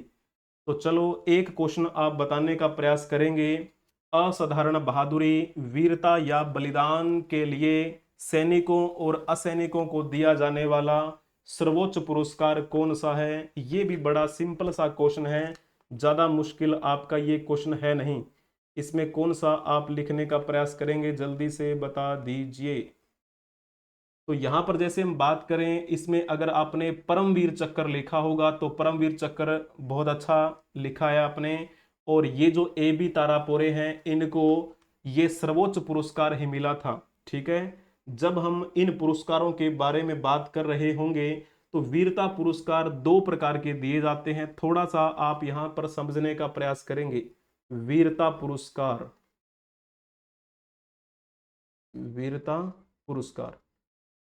तो चलो एक क्वेश्चन आप बताने का प्रयास करेंगे। असाधारण बहादुरी, वीरता या बलिदान के लिए सैनिकों और असैनिकों को दिया जाने वाला सर्वोच्च पुरस्कार कौन सा है? ये भी बड़ा सिंपल सा क्वेश्चन है, ज्यादा मुश्किल आपका ये क्वेश्चन है नहीं। इसमें कौन सा आप लिखने का प्रयास करेंगे, जल्दी से बता दीजिए। तो यहां पर जैसे हम बात करें, इसमें अगर आपने परमवीर चक्र लिखा होगा तो परमवीर चक्र बहुत अच्छा लिखा है आपने। और ये जो ए बी तारापोरे हैं, इनको ये सर्वोच्च पुरस्कार ही मिला था, ठीक है। जब हम इन पुरस्कारों के बारे में बात कर रहे होंगे तो वीरता पुरस्कार दो प्रकार के दिए जाते हैं, थोड़ा सा आप यहां पर समझने का प्रयास करेंगे। वीरता पुरस्कार, वीरता पुरस्कार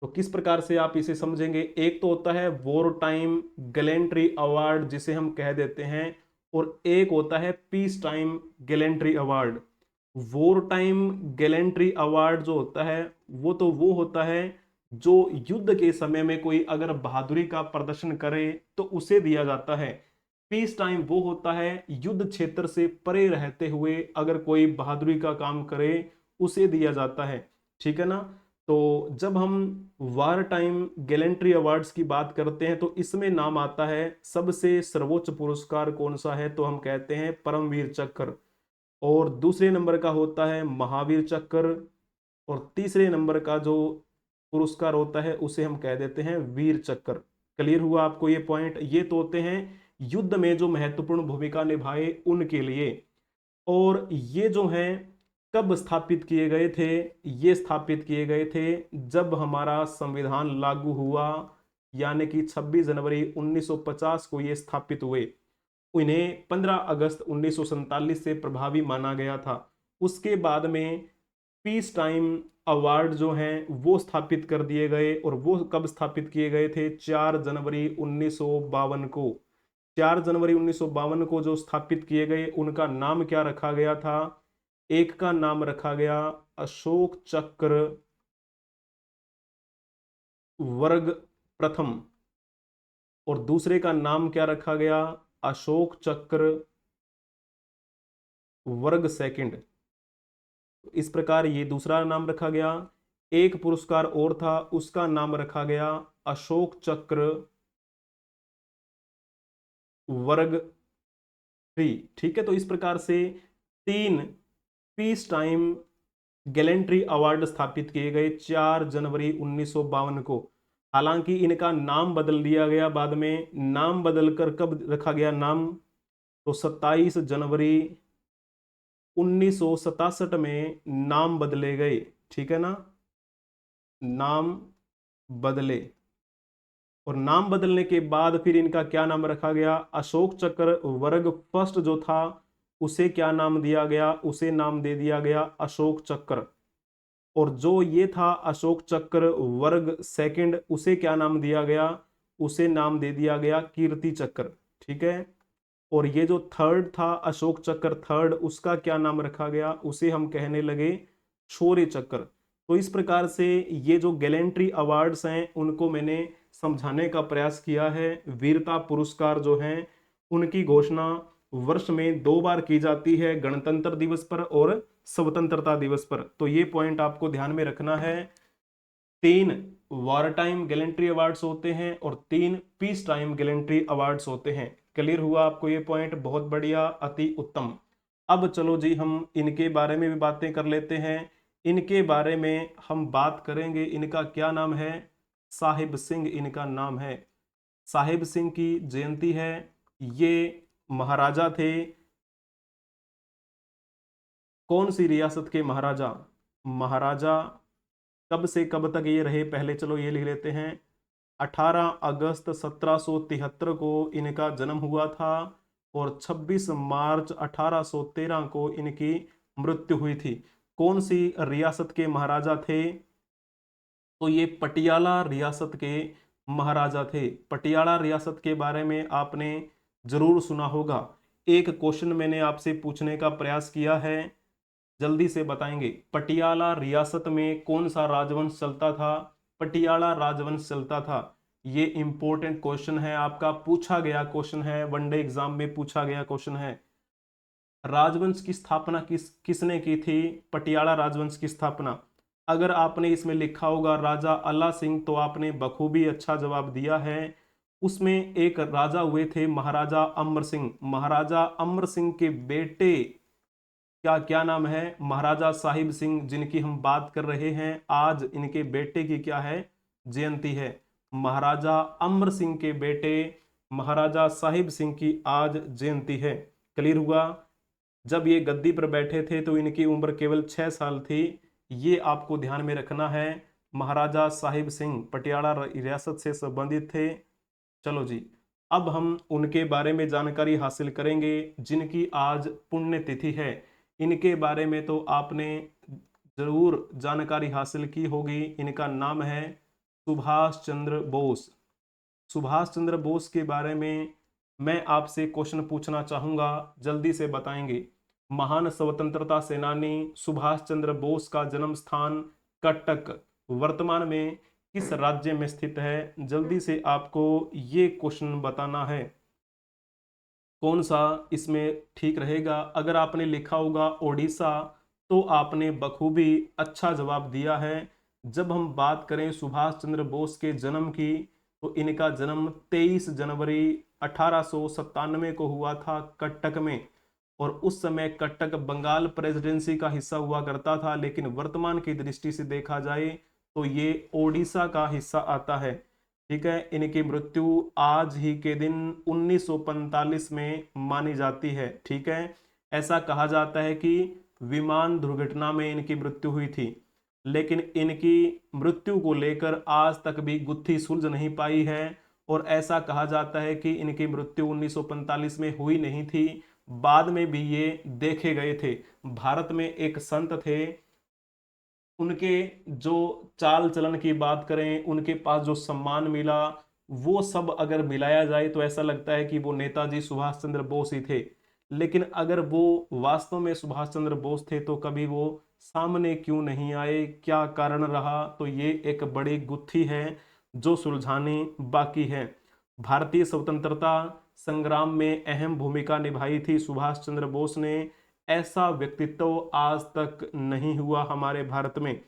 तो किस प्रकार से आप इसे समझेंगे? एक तो होता है वॉर टाइम गैलेंट्री अवार्ड, जिसे हम कह देते हैं, और एक होता है peace time gallantry award. War time gallantry award जो होता है वो होता है जो युद्ध के समय में कोई अगर बहादुरी का प्रदर्शन करे तो उसे दिया जाता है। पीस टाइम वो होता है युद्ध क्षेत्र से परे रहते हुए अगर कोई बहादुरी का काम करे उसे दिया जाता है, ठीक है ना। तो जब हम वार टाइम गैलेंट्री अवार्ड्स की बात करते हैं तो इसमें नाम आता है सबसे सर्वोच्च पुरस्कार कौन सा है, तो हम कहते हैं परमवीर चक्र। और दूसरे नंबर का होता है महावीर चक्र। और तीसरे नंबर का जो पुरस्कार होता है उसे हम कह देते हैं वीर चक्र। क्लियर हुआ आपको ये पॉइंट? ये तो होते हैं युद्ध में जो महत्वपूर्ण भूमिका निभाए उनके लिए। और ये जो है कब स्थापित किए गए थे? ये स्थापित किए गए थे जब हमारा संविधान लागू हुआ, यानी कि 26 जनवरी 1950 को ये स्थापित हुए। इन्हें 15 अगस्त 1947 से प्रभावी माना गया था। उसके बाद में पीस टाइम अवार्ड जो हैं वो स्थापित कर दिए गए, और वो कब स्थापित किए गए थे? 4 जनवरी 1952 को। 4 जनवरी 1952 को जो स्थापित किए गए, उनका नाम क्या रखा गया था? एक का नाम रखा गया अशोक चक्र वर्ग प्रथम, और दूसरे का नाम क्या रखा गया? अशोक चक्र वर्ग सेकंड। इस प्रकार ये दूसरा नाम रखा गया। एक पुरस्कार और था, उसका नाम रखा गया अशोक चक्र वर्ग थ्री। ठीक है, तो इस प्रकार से 3 पीस टाइम गैलेंट्री अवार्ड स्थापित किए गए 4 जनवरी 1952 को। हालांकि इनका नाम बदल दिया गया बाद में। नाम बदलकर कब रखा गया नाम? तो 27 जनवरी 1967 में नाम बदले गए। ठीक है ना, नाम बदले, और नाम बदलने के बाद फिर इनका क्या नाम रखा गया? अशोक चक्र वर्ग फर्स्ट जो था उसे क्या नाम दिया गया? उसे नाम दे दिया गया अशोक चक्र। और जो ये था अशोक चक्र वर्ग सेकंड, उसे क्या नाम दिया गया? उसे नाम दे दिया गया कीर्ति चक्र। ठीक है, और ये जो थर्ड था अशोक चक्र थर्ड, उसका क्या नाम रखा गया? उसे हम कहने लगे शौर्य चक्र। तो इस प्रकार से ये जो गैलेंट्री अवार्ड्स हैं उनको मैंने समझाने का प्रयास किया है। वीरता पुरस्कार जो हैं उनकी घोषणा वर्ष में 2 बार की जाती है, गणतंत्र दिवस पर और स्वतंत्रता दिवस पर। तो ये पॉइंट आपको ध्यान में रखना है। 3 वॉर टाइम गैलेंट्री अवार्ड्स होते हैं और 3 पीस टाइम गैलेंट्री अवार्ड्स होते हैं। क्लियर हुआ आपको ये पॉइंट? बहुत बढ़िया, अति उत्तम। अब चलो जी, हम इनके बारे में भी बातें कर लेते हैं। इनके बारे में हम बात करेंगे। इनका क्या नाम है? साहिब सिंह इनका नाम है। साहिब सिंह की जयंती है। ये महाराजा थे। कौन सी रियासत के महाराजा? महाराजा कब से कब तक ये रहे? पहले चलो ये लिख लेते हैं। 18 अगस्त 1773 को इनका जन्म हुआ था, और 26 मार्च 1813 को इनकी मृत्यु हुई थी। कौन सी रियासत के महाराजा थे? तो ये पटियाला रियासत के महाराजा थे। पटियाला रियासत के बारे में आपने जरूर सुना होगा। एक क्वेश्चन मैंने आपसे पूछने का प्रयास किया है, जल्दी से बताएंगे। पटियाला रियासत में कौन सा राजवंश चलता था? पटियाला राजवंश चलता था। ये इंपॉर्टेंट क्वेश्चन है, आपका पूछा गया क्वेश्चन है, वनडे एग्जाम में पूछा गया क्वेश्चन है। राजवंश की स्थापना किसने की थी? पटियाला राजवंश की स्थापना। अगर आपने इसमें लिखा होगा राजा अला सिंह, तो आपने बखूबी अच्छा जवाब दिया है। उसमें एक राजा हुए थे महाराजा अमर सिंह। महाराजा अमर सिंह के बेटे क्या क्या नाम है? महाराजा साहिब सिंह, जिनकी हम बात कर रहे हैं। आज इनके बेटे की क्या है? जयंती है। महाराजा अमर सिंह के बेटे महाराजा साहिब सिंह की आज जयंती है। क्लियर हुआ? जब ये गद्दी पर बैठे थे तो इनकी उम्र केवल 6 साल थी। ये आपको ध्यान में रखना है। महाराजा साहिब सिंह पटियाला रियासत से संबंधित थे। चलो जी, अब हम उनके बारे में जानकारी हासिल करेंगे जिनकी आज पुण्यतिथि है। इनके बारे में तो आपने जरूर जानकारी हासिल की होगी। इनका नाम है सुभाष चंद्र बोस। सुभाष चंद्र बोस के बारे में मैं आपसे क्वेश्चन पूछना चाहूंगा, जल्दी से बताएंगे। महान स्वतंत्रता सेनानी सुभाष चंद्र बोस का जन्म स्थान कटक वर्तमान में किस राज्य में स्थित है? जल्दी से आपको ये क्वेश्चन बताना है, कौन सा इसमें ठीक रहेगा। अगर आपने लिखा होगा ओडिशा, तो आपने बखूबी अच्छा जवाब दिया है। जब हम बात करें सुभाष चंद्र बोस के जन्म की, तो इनका जन्म 23 जनवरी 1897 को हुआ था कटक में। और उस समय कटक बंगाल प्रेसिडेंसी का हिस्सा हुआ करता था, लेकिन वर्तमान की दृष्टि से देखा जाए तो ये ओडिशा का हिस्सा आता है। ठीक है, इनकी मृत्यु आज ही के दिन 1945 में मानी जाती है। ठीक है, ऐसा कहा जाता है कि विमान दुर्घटना में इनकी मृत्यु हुई थी, लेकिन इनकी मृत्यु को लेकर आज तक भी गुत्थी सुलझ नहीं पाई है। और ऐसा कहा जाता है कि इनकी मृत्यु 1945 में हुई नहीं थी, बाद में भी ये देखे गए थे। भारत में एक संत थे, उनके जो चाल चलन की बात करें, उनके पास जो सम्मान मिला, वो सब अगर मिलाया जाए तो ऐसा लगता है कि वो नेताजी सुभाष चंद्र बोस ही थे। लेकिन अगर वो वास्तव में सुभाष चंद्र बोस थे तो कभी वो सामने क्यों नहीं आए, क्या कारण रहा, तो ये एक बड़ी गुत्थी है जो सुलझानी बाकी है। भारतीय स्वतंत्रता संग्राम में अहम भूमिका निभाई थी सुभाष चंद्र बोस ने। ऐसा व्यक्तित्व आज तक नहीं हुआ हमारे भारत में।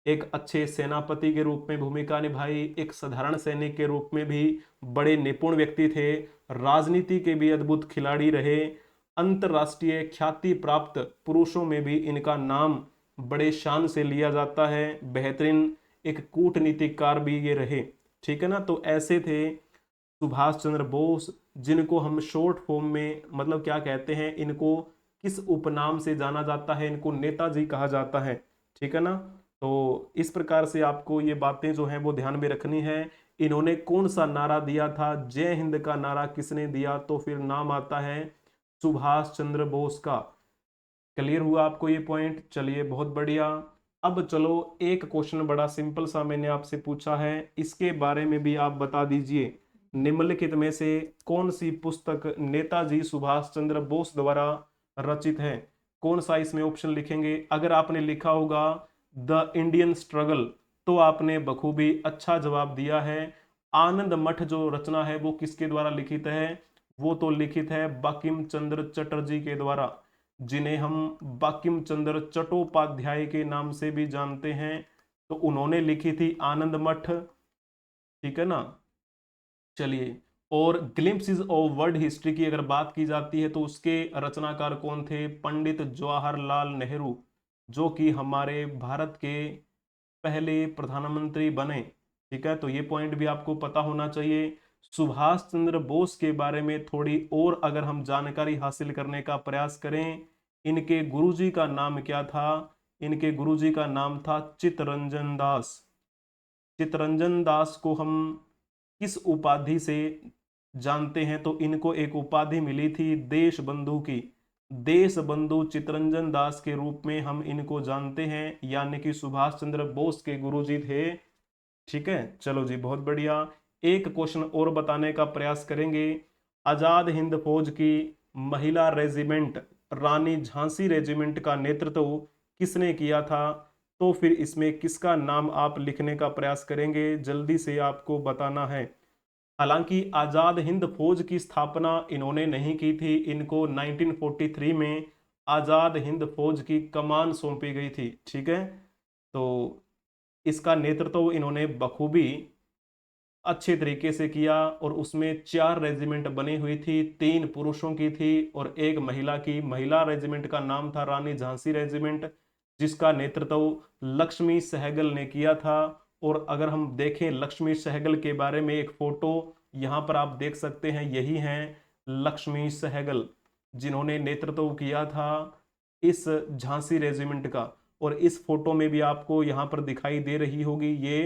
एक अच्छे सेनापति के रूप में भूमिका निभाई, एक साधारण सैनिक के रूप में भी बड़े निपुण व्यक्ति थे, राजनीति के भी अद्भुत खिलाड़ी रहे, अंतर्राष्ट्रीय ख्याति प्राप्त पुरुषों में भी इनका नाम बड़े शान से लिया जाता है। बेहतरीन एक कूटनीतिकार भी ये रहे। ठीक है ना, तो ऐसे थे सुभाष चंद्र बोस, जिनको हम शॉर्ट फॉर्म में मतलब क्या कहते हैं, इनको किस उपनाम से जाना जाता है, इनको नेताजी कहा जाता है। ठीक है ना, तो इस प्रकार से आपको ये बातें जो हैं वो ध्यान में रखनी है। इन्होंने कौन सा नारा दिया था, जय हिंद का नारा किसने दिया, तो फिर नाम आता है सुभाष चंद्र बोस का। क्लियर हुआ आपको ये पॉइंट? चलिए बहुत बढ़िया। अब चलो एक क्वेश्चन बड़ा सिंपल सा मैंने आपसे पूछा है, इसके बारे में भी आप बता दीजिए। निम्नलिखित में से कौन सी पुस्तक नेताजी सुभाष चंद्र बोस द्वारा रचित है? कौन सा इसमें ऑप्शन लिखेंगे? अगर आपने लिखा होगा द इंडियन स्ट्रगल तो आपने बखूबी अच्छा जवाब दिया है। आनंद मठ जो रचना है वो किसके द्वारा लिखित है? वो तो लिखित है बंकिम चंद्र चटर्जी के द्वारा, जिन्हें हम बंकिम चंद्र चट्टोपाध्याय के नाम से भी जानते हैं। तो उन्होंने लिखी थी आनंद मठ। ठीक है ना, चलिए। और ग्लिम्पसेस ऑफ वर्ल्ड हिस्ट्री की अगर बात की जाती है तो उसके रचनाकार कौन थे? पंडित जवाहरलाल नेहरू, जो कि हमारे भारत के पहले प्रधानमंत्री बने। ठीक है, तो ये पॉइंट भी आपको पता होना चाहिए। सुभाष चंद्र बोस के बारे में थोड़ी और अगर हम जानकारी हासिल करने का प्रयास करें, इनके गुरुजी का नाम क्या था? इनके गुरुजी का नाम था चित्तरंजन दास। चित्तरंजन दास को हम किस उपाधि से जानते हैं? तो इनको एक उपाधि मिली थी देश बंधु की। देश बंधु चित्तरंजन दास के रूप में हम इनको जानते हैं, यानी कि सुभाष चंद्र बोस के गुरुजी थे। ठीक है, चलो जी बहुत बढ़िया। एक क्वेश्चन और बताने का प्रयास करेंगे। आजाद हिंद फौज की महिला रेजिमेंट रानी झांसी रेजिमेंट का नेतृत्व किसने किया था? तो फिर इसमें किसका नाम आप लिखने का प्रयास करेंगे? जल्दी से आपको बताना है। हालांकि आजाद हिंद फौज की स्थापना इन्होंने नहीं की थी, इनको 1943 में आजाद हिंद फौज की कमान सौंपी गई थी। ठीक है, तो इसका नेतृत्व इन्होंने बखूबी अच्छे तरीके से किया, और उसमें 4 रेजिमेंट बनी हुई थी, 3 पुरुषों की थी और एक महिला की। महिला रेजिमेंट का नाम था रानी झांसी रेजिमेंट, जिसका नेतृत्व लक्ष्मी सहगल ने किया था। और अगर हम देखें लक्ष्मी सहगल के बारे में एक फोटो यहाँ पर आप देख सकते हैं, यही हैं लक्ष्मी सहगल, जिन्होंने नेतृत्व किया था इस झांसी रेजिमेंट का। और इस फोटो में भी आपको यहाँ पर दिखाई दे रही होगी ये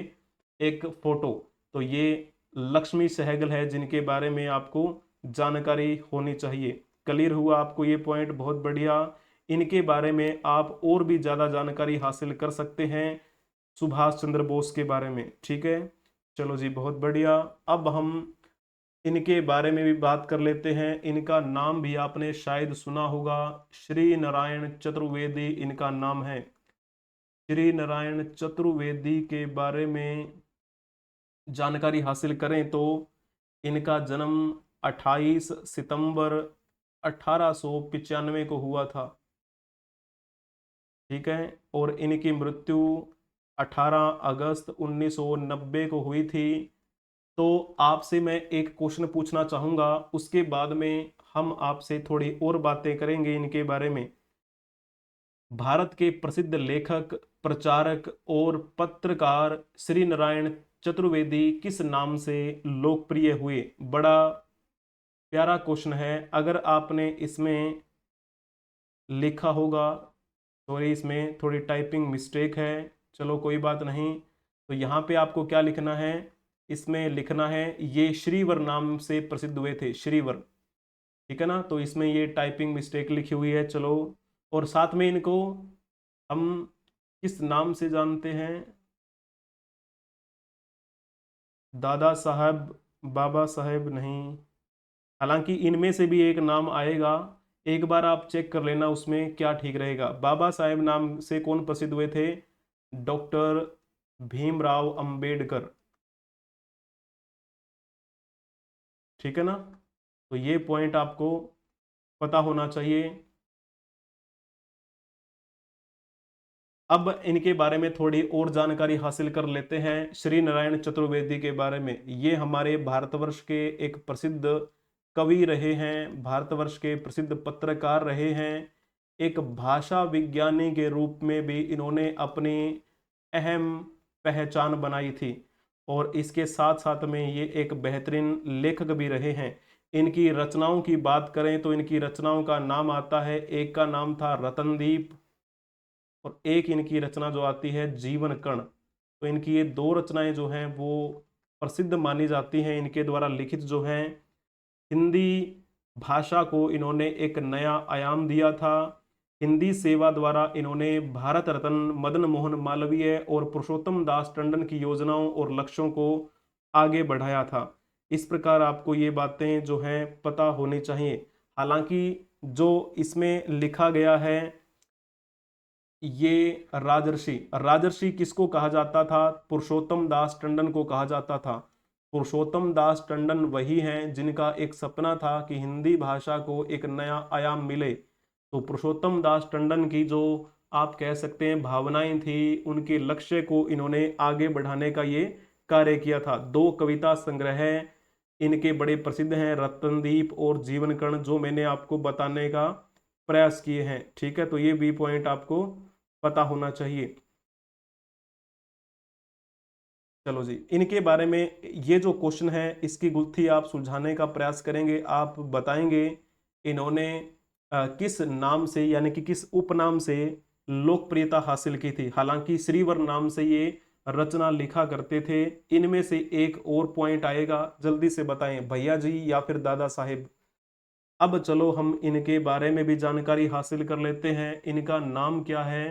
एक फोटो, तो ये लक्ष्मी सहगल है, जिनके बारे में आपको जानकारी होनी चाहिए। क्लियर हुआ आपको ये पॉइंट? बहुत बढ़िया। इनके बारे में आप और भी ज्यादा जानकारी हासिल कर सकते हैं सुभाष चंद्र बोस के बारे में। ठीक है, चलो जी बहुत बढ़िया। अब हम इनके बारे में भी बात कर लेते हैं। इनका नाम भी आपने शायद सुना होगा, श्री नारायण चतुर्वेदी इनका नाम है। श्री नारायण चतुर्वेदी के बारे में जानकारी हासिल करें तो इनका जन्म 28 सितंबर 1895 को हुआ था। ठीक है, और इनकी मृत्यु 18 अगस्त 1990 को हुई थी। तो आपसे मैं एक क्वेश्चन पूछना चाहूंगा, उसके बाद में हम आपसे थोड़ी और बातें करेंगे इनके बारे में। भारत के प्रसिद्ध लेखक, प्रचारक और पत्रकार श्री नारायण चतुर्वेदी किस नाम से लोकप्रिय हुए? बड़ा प्यारा क्वेश्चन है। अगर आपने इसमें लिखा होगा। सॉरी, इसमें थोड़ी टाइपिंग मिस्टेक है, चलो कोई बात नहीं। तो यहाँ पे आपको क्या लिखना है, इसमें लिखना है ये श्रीवर नाम से प्रसिद्ध हुए थे, श्रीवर। ठीक है ना, तो इसमें ये टाइपिंग मिस्टेक लिखी हुई है, चलो। और साथ में इनको हम किस नाम से जानते हैं, दादा साहब, बाबा साहेब नहीं। हालांकि इनमें से भी एक नाम आएगा, एक बार आप चेक कर लेना उसमें क्या ठीक रहेगा। बाबा साहेब नाम से कौन प्रसिद्ध हुए थे, डॉक्टर भीमराव अंबेडकर। ठीक है ना, तो ये पॉइंट आपको पता होना चाहिए। अब इनके बारे में थोड़ी और जानकारी हासिल कर लेते हैं, श्री नारायण चतुर्वेदी के बारे में। ये हमारे भारतवर्ष के एक प्रसिद्ध कवि रहे हैं, भारतवर्ष के प्रसिद्ध पत्रकार रहे हैं। एक भाषा विज्ञानी के रूप में भी इन्होंने अपनी अहम पहचान बनाई थी, और इसके साथ साथ में ये एक बेहतरीन लेखक भी रहे हैं। इनकी रचनाओं की बात करें तो इनकी रचनाओं का नाम आता है, एक का नाम था रतनदीप, और एक इनकी रचना जो आती है जीवन कण। तो इनकी ये दो रचनाएं जो हैं वो प्रसिद्ध मानी जाती हैं, इनके द्वारा लिखित जो हैं। हिंदी भाषा को इन्होंने एक नया आयाम दिया था। हिंदी सेवा द्वारा इन्होंने भारत रत्न मदन मोहन मालवीय और पुरुषोत्तम दास टंडन की योजनाओं और लक्ष्यों को आगे बढ़ाया था। इस प्रकार आपको ये बातें जो हैं पता होनी चाहिए। हालांकि जो इसमें लिखा गया है, ये राजर्षि, राजर्षि किसको कहा जाता था, पुरुषोत्तम दास टंडन को कहा जाता था। पुरुषोत्तम दास टंडन वही हैं जिनका एक सपना था कि हिंदी भाषा को एक नया आयाम मिले। तो पुरुषोत्तम दास टंडन की जो आप कह सकते हैं भावनाएं थी, उनके लक्ष्य को इन्होंने आगे बढ़ाने का ये कार्य किया था। दो कविता संग्रह इनके बड़े प्रसिद्ध हैं, रत्नदीप और जीवन कण, जो मैंने आपको बताने का प्रयास किए हैं। ठीक है, तो ये भी पॉइंट आपको पता होना चाहिए। चलो जी, इनके बारे में ये जो क्वेश्चन है इसकी गुत्थी आप सुलझाने का प्रयास करेंगे। आप बताएंगे इन्होंने किस नाम से यानी कि किस उपनाम से लोकप्रियता हासिल की थी। हालांकि श्रीवर नाम से ये रचना लिखा करते थे। इनमें से एक और पॉइंट आएगा, जल्दी से बताएं, भैया जी या फिर दादा साहेब। अब चलो हम इनके बारे में भी जानकारी हासिल कर लेते हैं। इनका नाम क्या है,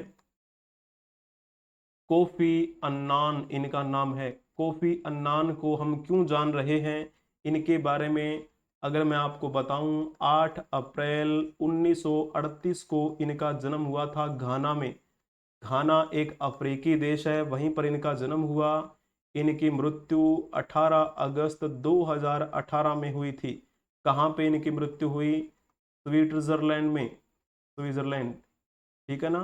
कोफी अन्नान इनका नाम है। कोफी अन्नान को हम क्यों जान रहे हैं, इनके बारे में अगर मैं आपको बताऊं, 8 अप्रैल 1938 को इनका जन्म हुआ था घाना में। घाना एक अफ्रीकी देश है, वहीं पर इनका जन्म हुआ। इनकी मृत्यु 18 अगस्त 2018 में हुई थी। कहाँ पे इनकी मृत्यु हुई, स्विट्जरलैंड में, स्विट्जरलैंड। ठीक है ना,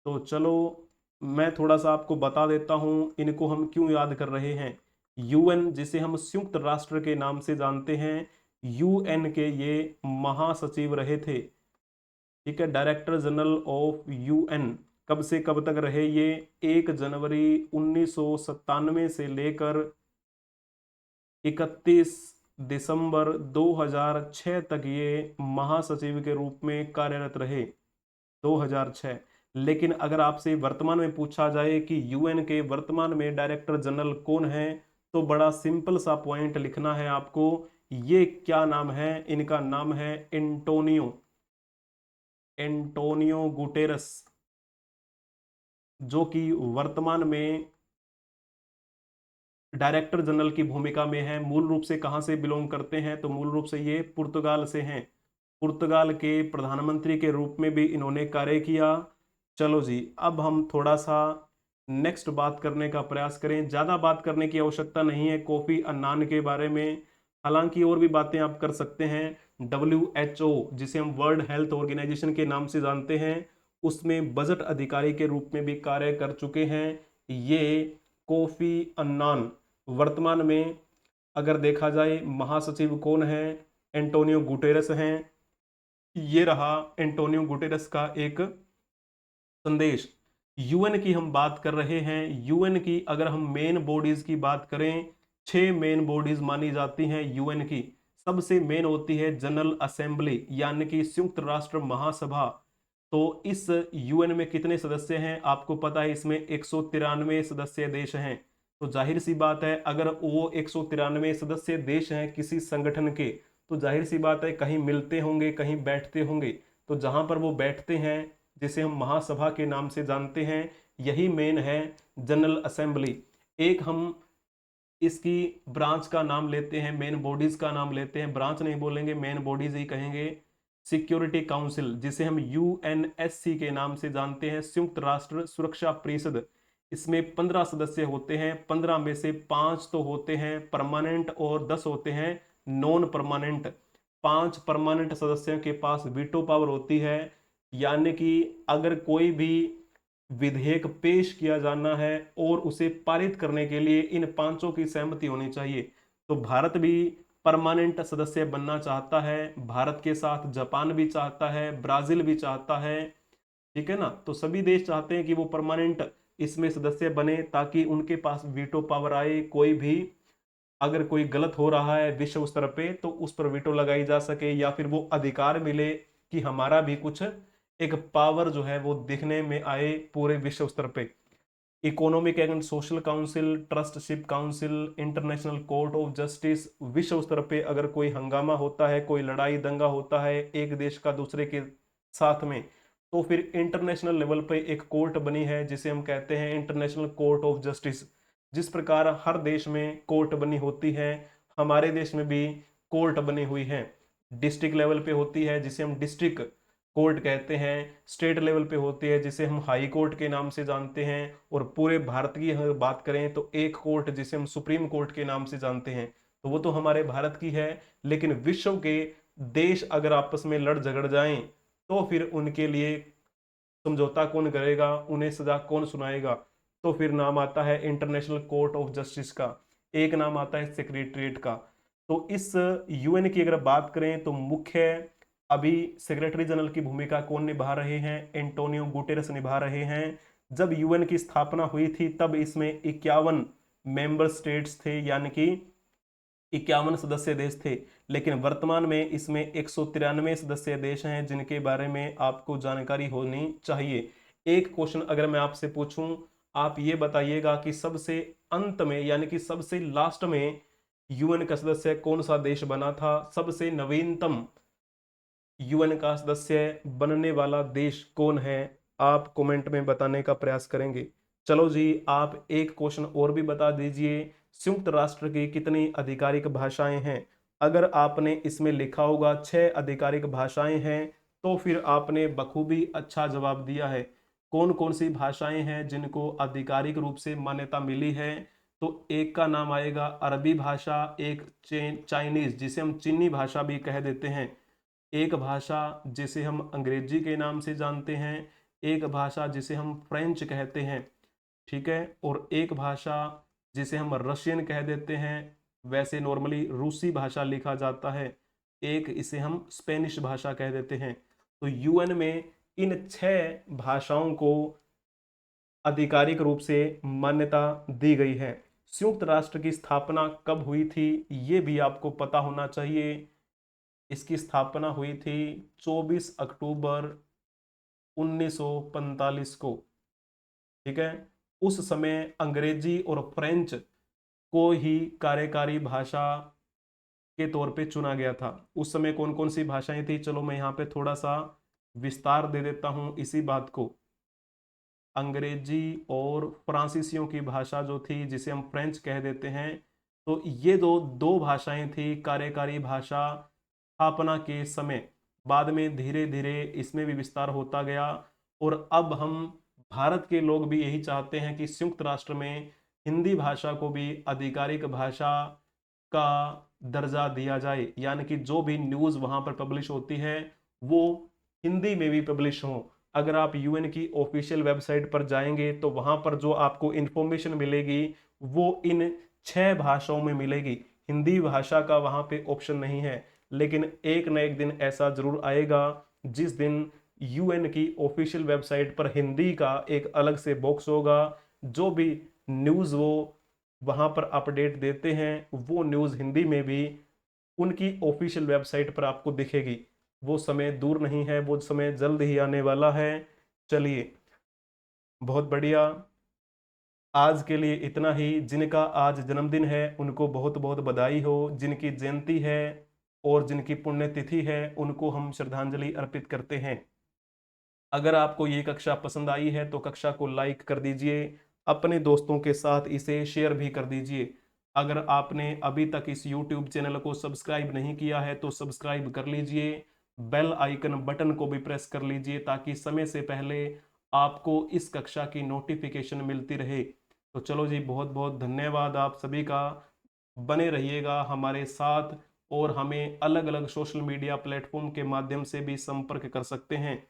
तो चलो मैं थोड़ा सा आपको बता देता हूं इनको हम क्यों याद कर रहे हैं। यूएन, जिसे हम संयुक्त राष्ट्र के नाम से जानते हैं, यूएन के ये महासचिव रहे थे। ठीक है, डायरेक्टर जनरल ऑफ यूएन। कब से कब तक रहे ये, 1 जनवरी 1997 से लेकर 31 दिसंबर 2006 तक ये महासचिव के रूप में कार्यरत रहे, 2006। लेकिन अगर आपसे वर्तमान में पूछा जाए कि यूएन के वर्तमान में डायरेक्टर जनरल कौन है, तो बड़ा सिंपल सा पॉइंट लिखना है आपको। ये क्या नाम है, इनका नाम है एंटोनियो, एंटोनियो गुटेरस, जो कि वर्तमान में डायरेक्टर जनरल की भूमिका में है। मूल रूप से कहां से बिलोंग करते हैं, तो मूल रूप से ये पुर्तगाल से हैं। पुर्तगाल के प्रधानमंत्री के रूप में भी इन्होंने कार्य किया। चलो जी, अब हम थोड़ा सा नेक्स्ट बात करने का प्रयास करें। ज़्यादा बात करने की आवश्यकता नहीं है कोफी अन्नान के बारे में, हालांकि और भी बातें आप कर सकते हैं। WHO, जिसे हम वर्ल्ड हेल्थ ऑर्गेनाइजेशन के नाम से जानते हैं, उसमें बजट अधिकारी के रूप में भी कार्य कर चुके हैं ये कोफी अन्नान। वर्तमान में अगर देखा जाए महासचिव कौन है, एंटोनियो गुटेरस हैं। ये रहा एंटोनियो गुटेरस का एक संदेश। यूएन की हम बात कर रहे हैं। यूएन की अगर हम मेन बॉडीज की बात करें, 6 मेन बॉडीज मानी जाती हैं यूएन की। सबसे मेन होती है जनरल असेंबली, यानी कि संयुक्त राष्ट्र महासभा। तो इस यूएन में कितने सदस्य हैं आपको पता है, इसमें 193 सदस्य देश हैं। तो जाहिर सी बात है अगर वो 193 सदस्य देश हैं किसी संगठन के, तो जाहिर सी बात है कहीं मिलते होंगे, कहीं बैठते होंगे। तो जहां पर वो बैठते हैं, जिसे हम महासभा के नाम से जानते हैं, यही मेन है जनरल असेंबली। एक हम इसकी ब्रांच का नाम लेते हैं, मेन बॉडीज का नाम लेते हैं, ब्रांच नहीं बोलेंगे, मेन बॉडीज ही कहेंगे। सिक्योरिटी काउंसिल, जिसे हम यूएनएससी के नाम से जानते हैं, संयुक्त राष्ट्र सुरक्षा परिषद। इसमें 15 सदस्य होते हैं, 15 में से 5 तो होते हैं परमानेंट और 10 होते हैं नॉन परमानेंट। 5 परमानेंट सदस्यों के पास वीटो पावर होती है, यानी कि अगर कोई भी विधेयक पेश किया जाना है और उसे पारित करने के लिए इन पांचों की सहमति होनी चाहिए। तो भारत भी परमानेंट सदस्य बनना चाहता है, भारत के साथ जापान भी चाहता है, ब्राजील भी चाहता है, ठीक है ना। तो सभी देश चाहते हैं कि वो परमानेंट इसमें सदस्य बने, ताकि उनके पास वीटो पावर आए। कोई भी अगर कोई गलत हो रहा है विश्व स्तर पे तो उस पर वीटो लगाई जा सके, या फिर वो अधिकार मिले कि हमारा भी कुछ एक पावर जो है वो दिखने में आए पूरे विश्व स्तर पे। Economic and social council, ट्रस्टशिप council, international court of justice. विश्व स्तर पे अगर कोई हंगामा होता है, कोई लड़ाई दंगा होता है एक देश का दूसरे के साथ में, तो फिर इंटरनेशनल लेवल पे एक कोर्ट बनी है जिसे हम कहते हैं इंटरनेशनल कोर्ट ऑफ जस्टिस। जिस प्रकार हर देश में कोर्ट बनी होती है, हमारे देश में भी कोर्ट बनी हुई है। डिस्ट्रिक्ट लेवल पे होती है जिसे हम डिस्ट्रिक्ट कोर्ट कहते हैं, स्टेट लेवल पे होती है जिसे हम हाई कोर्ट के नाम से जानते हैं, और पूरे भारत की अगर बात करें तो एक कोर्ट जिसे हम सुप्रीम कोर्ट के नाम से जानते हैं, तो वो तो हमारे भारत की है। लेकिन विश्व के देश अगर आपस में लड़ झगड़ जाएं तो फिर उनके लिए समझौता कौन करेगा, उन्हें सजा कौन सुनाएगा? तो फिर नाम आता है इंटरनेशनल कोर्ट ऑफ जस्टिस का, एक नाम आता है सेक्रेटरीट का। तो इस यूएन की अगर बात करें तो मुख्य अभी सेक्रेटरी जनरल की भूमिका कौन निभा रहे हैं? एंटोनियो गुटेरस निभा रहे हैं। जब यूएन की स्थापना हुई थी तब इसमें 51 मेंबर स्टेट्स थे, यानी कि 51 सदस्य देश थे। लेकिन वर्तमान में इसमें 193 सदस्य देश हैं, जिनके बारे में आपको जानकारी होनी चाहिए। एक क्वेश्चन अगर मैं आपसे पूछूं, आप ये बताइएगा कि सबसे अंत में यानी कि सबसे लास्ट में यूएन का सदस्य कौन सा देश बना था? सबसे नवीनतम यूएन का सदस्य बनने वाला देश कौन है? आप कमेंट में बताने का प्रयास करेंगे। चलो जी, आप एक क्वेश्चन और भी बता दीजिए, संयुक्त राष्ट्र की कितनी आधिकारिक भाषाएं हैं? अगर आपने इसमें लिखा होगा 6 आधिकारिक भाषाएं हैं, तो फिर आपने बखूबी अच्छा जवाब दिया है। कौन कौन सी भाषाएं हैं जिनको आधिकारिक रूप से मान्यता मिली है? तो एक का नाम आएगा अरबी भाषा, एक चाइनीज जिसे हम चीनी भाषा भी कह देते हैं, एक भाषा जिसे हम अंग्रेजी के नाम से जानते हैं, एक भाषा जिसे हम फ्रेंच कहते हैं, ठीक है, और एक भाषा जिसे हम रशियन कह देते हैं, वैसे नॉर्मली रूसी भाषा लिखा जाता है, एक इसे हम स्पेनिश भाषा कह देते हैं। तो यूएन में इन 6 भाषाओं को आधिकारिक रूप से मान्यता दी गई है। संयुक्त राष्ट्र की स्थापना कब हुई थी ये भी आपको पता होना चाहिए। इसकी स्थापना हुई थी 24 अक्टूबर 1945 को, ठीक है। उस समय अंग्रेजी और फ्रेंच को ही कार्यकारी भाषा के तौर पे चुना गया था। उस समय कौन कौन सी भाषाएं थी, चलो मैं यहाँ पे थोड़ा सा विस्तार दे देता हूँ इसी बात को। अंग्रेजी और फ्रांसीसियों की भाषा जो थी जिसे हम फ्रेंच कह देते हैं, तो ये दो भाषाएं थी कार्यकारी भाषा स्थापना के समय। बाद में धीरे धीरे इसमें भी विस्तार होता गया, और अब हम भारत के लोग भी यही चाहते हैं कि संयुक्त राष्ट्र में हिंदी भाषा को भी आधिकारिक भाषा का दर्जा दिया जाए, यानी कि जो भी न्यूज़ वहां पर पब्लिश होती है वो हिंदी में भी पब्लिश हो। अगर आप यूएन की ऑफिशियल वेबसाइट पर जाएंगे तो वहां पर जो आपको इंफॉर्मेशन मिलेगी वो इन 6 भाषाओं में मिलेगी। हिंदी भाषा का वहां पे ऑप्शन नहीं है, लेकिन एक न एक दिन ऐसा जरूर आएगा जिस दिन यूएन की ऑफिशियल वेबसाइट पर हिंदी का एक अलग से बॉक्स होगा। जो भी न्यूज़ वो वहां पर अपडेट देते हैं वो न्यूज़ हिंदी में भी उनकी ऑफिशियल वेबसाइट पर आपको दिखेगी। वो समय दूर नहीं है, वो समय जल्द ही आने वाला है। चलिए, बहुत बढ़िया। आज के लिए इतना ही। जिनका आज जन्मदिन है उनको बहुत बहुत बधाई हो, जिनकी जयंती है और जिनकी पुण्यतिथि है उनको हम श्रद्धांजलि अर्पित करते हैं। अगर आपको ये कक्षा पसंद आई है तो कक्षा को लाइक कर दीजिए, अपने दोस्तों के साथ इसे शेयर भी कर दीजिए। अगर आपने अभी तक इस YouTube चैनल को सब्सक्राइब नहीं किया है तो सब्सक्राइब कर लीजिए, बेल आइकन बटन को भी प्रेस कर लीजिए ताकि समय से पहले आपको इस कक्षा की नोटिफिकेशन मिलती रहे। तो चलो जी, बहुत बहुत धन्यवाद आप सभी का। बने रहिएगा हमारे साथ और हमें अलग अलग सोशल मीडिया प्लेटफॉर्म के माध्यम से भी संपर्क कर सकते हैं।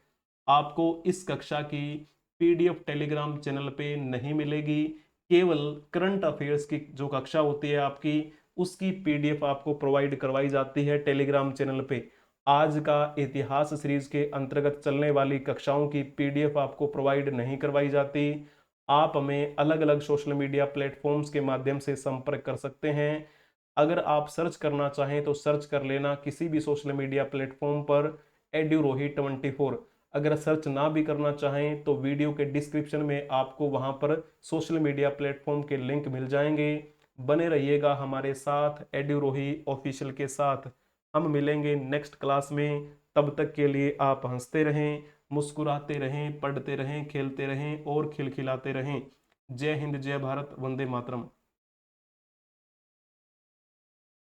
आपको इस कक्षा की PDF टेलीग्राम चैनल पे नहीं मिलेगी, केवल करंट अफेयर्स की जो कक्षा होती है आपकी, उसकी PDF आपको प्रोवाइड करवाई जाती है टेलीग्राम चैनल पे। आज का इतिहास सीरीज के अंतर्गत चलने वाली कक्षाओं की PDF आपको प्रोवाइड नहीं करवाई जाती। आप हमें अलग अलग सोशल मीडिया प्लेटफॉर्म्स के माध्यम से संपर्क कर सकते हैं। अगर आप सर्च करना चाहें तो सर्च कर लेना किसी भी सोशल मीडिया प्लेटफॉर्म पर EduRohi24। अगर सर्च ना भी करना चाहें तो वीडियो के डिस्क्रिप्शन में आपको वहां पर सोशल मीडिया प्लेटफॉर्म के लिंक मिल जाएंगे। बने रहिएगा हमारे साथ EduRohi ऑफिशियल के साथ। हम मिलेंगे नेक्स्ट क्लास में, तब तक के लिए आप हंसते रहें, मुस्कुराते रहें, पढ़ते रहें, खेलते रहें और खिलखिलाते रहें। जय हिंद, जय भारत, वंदे मातरम।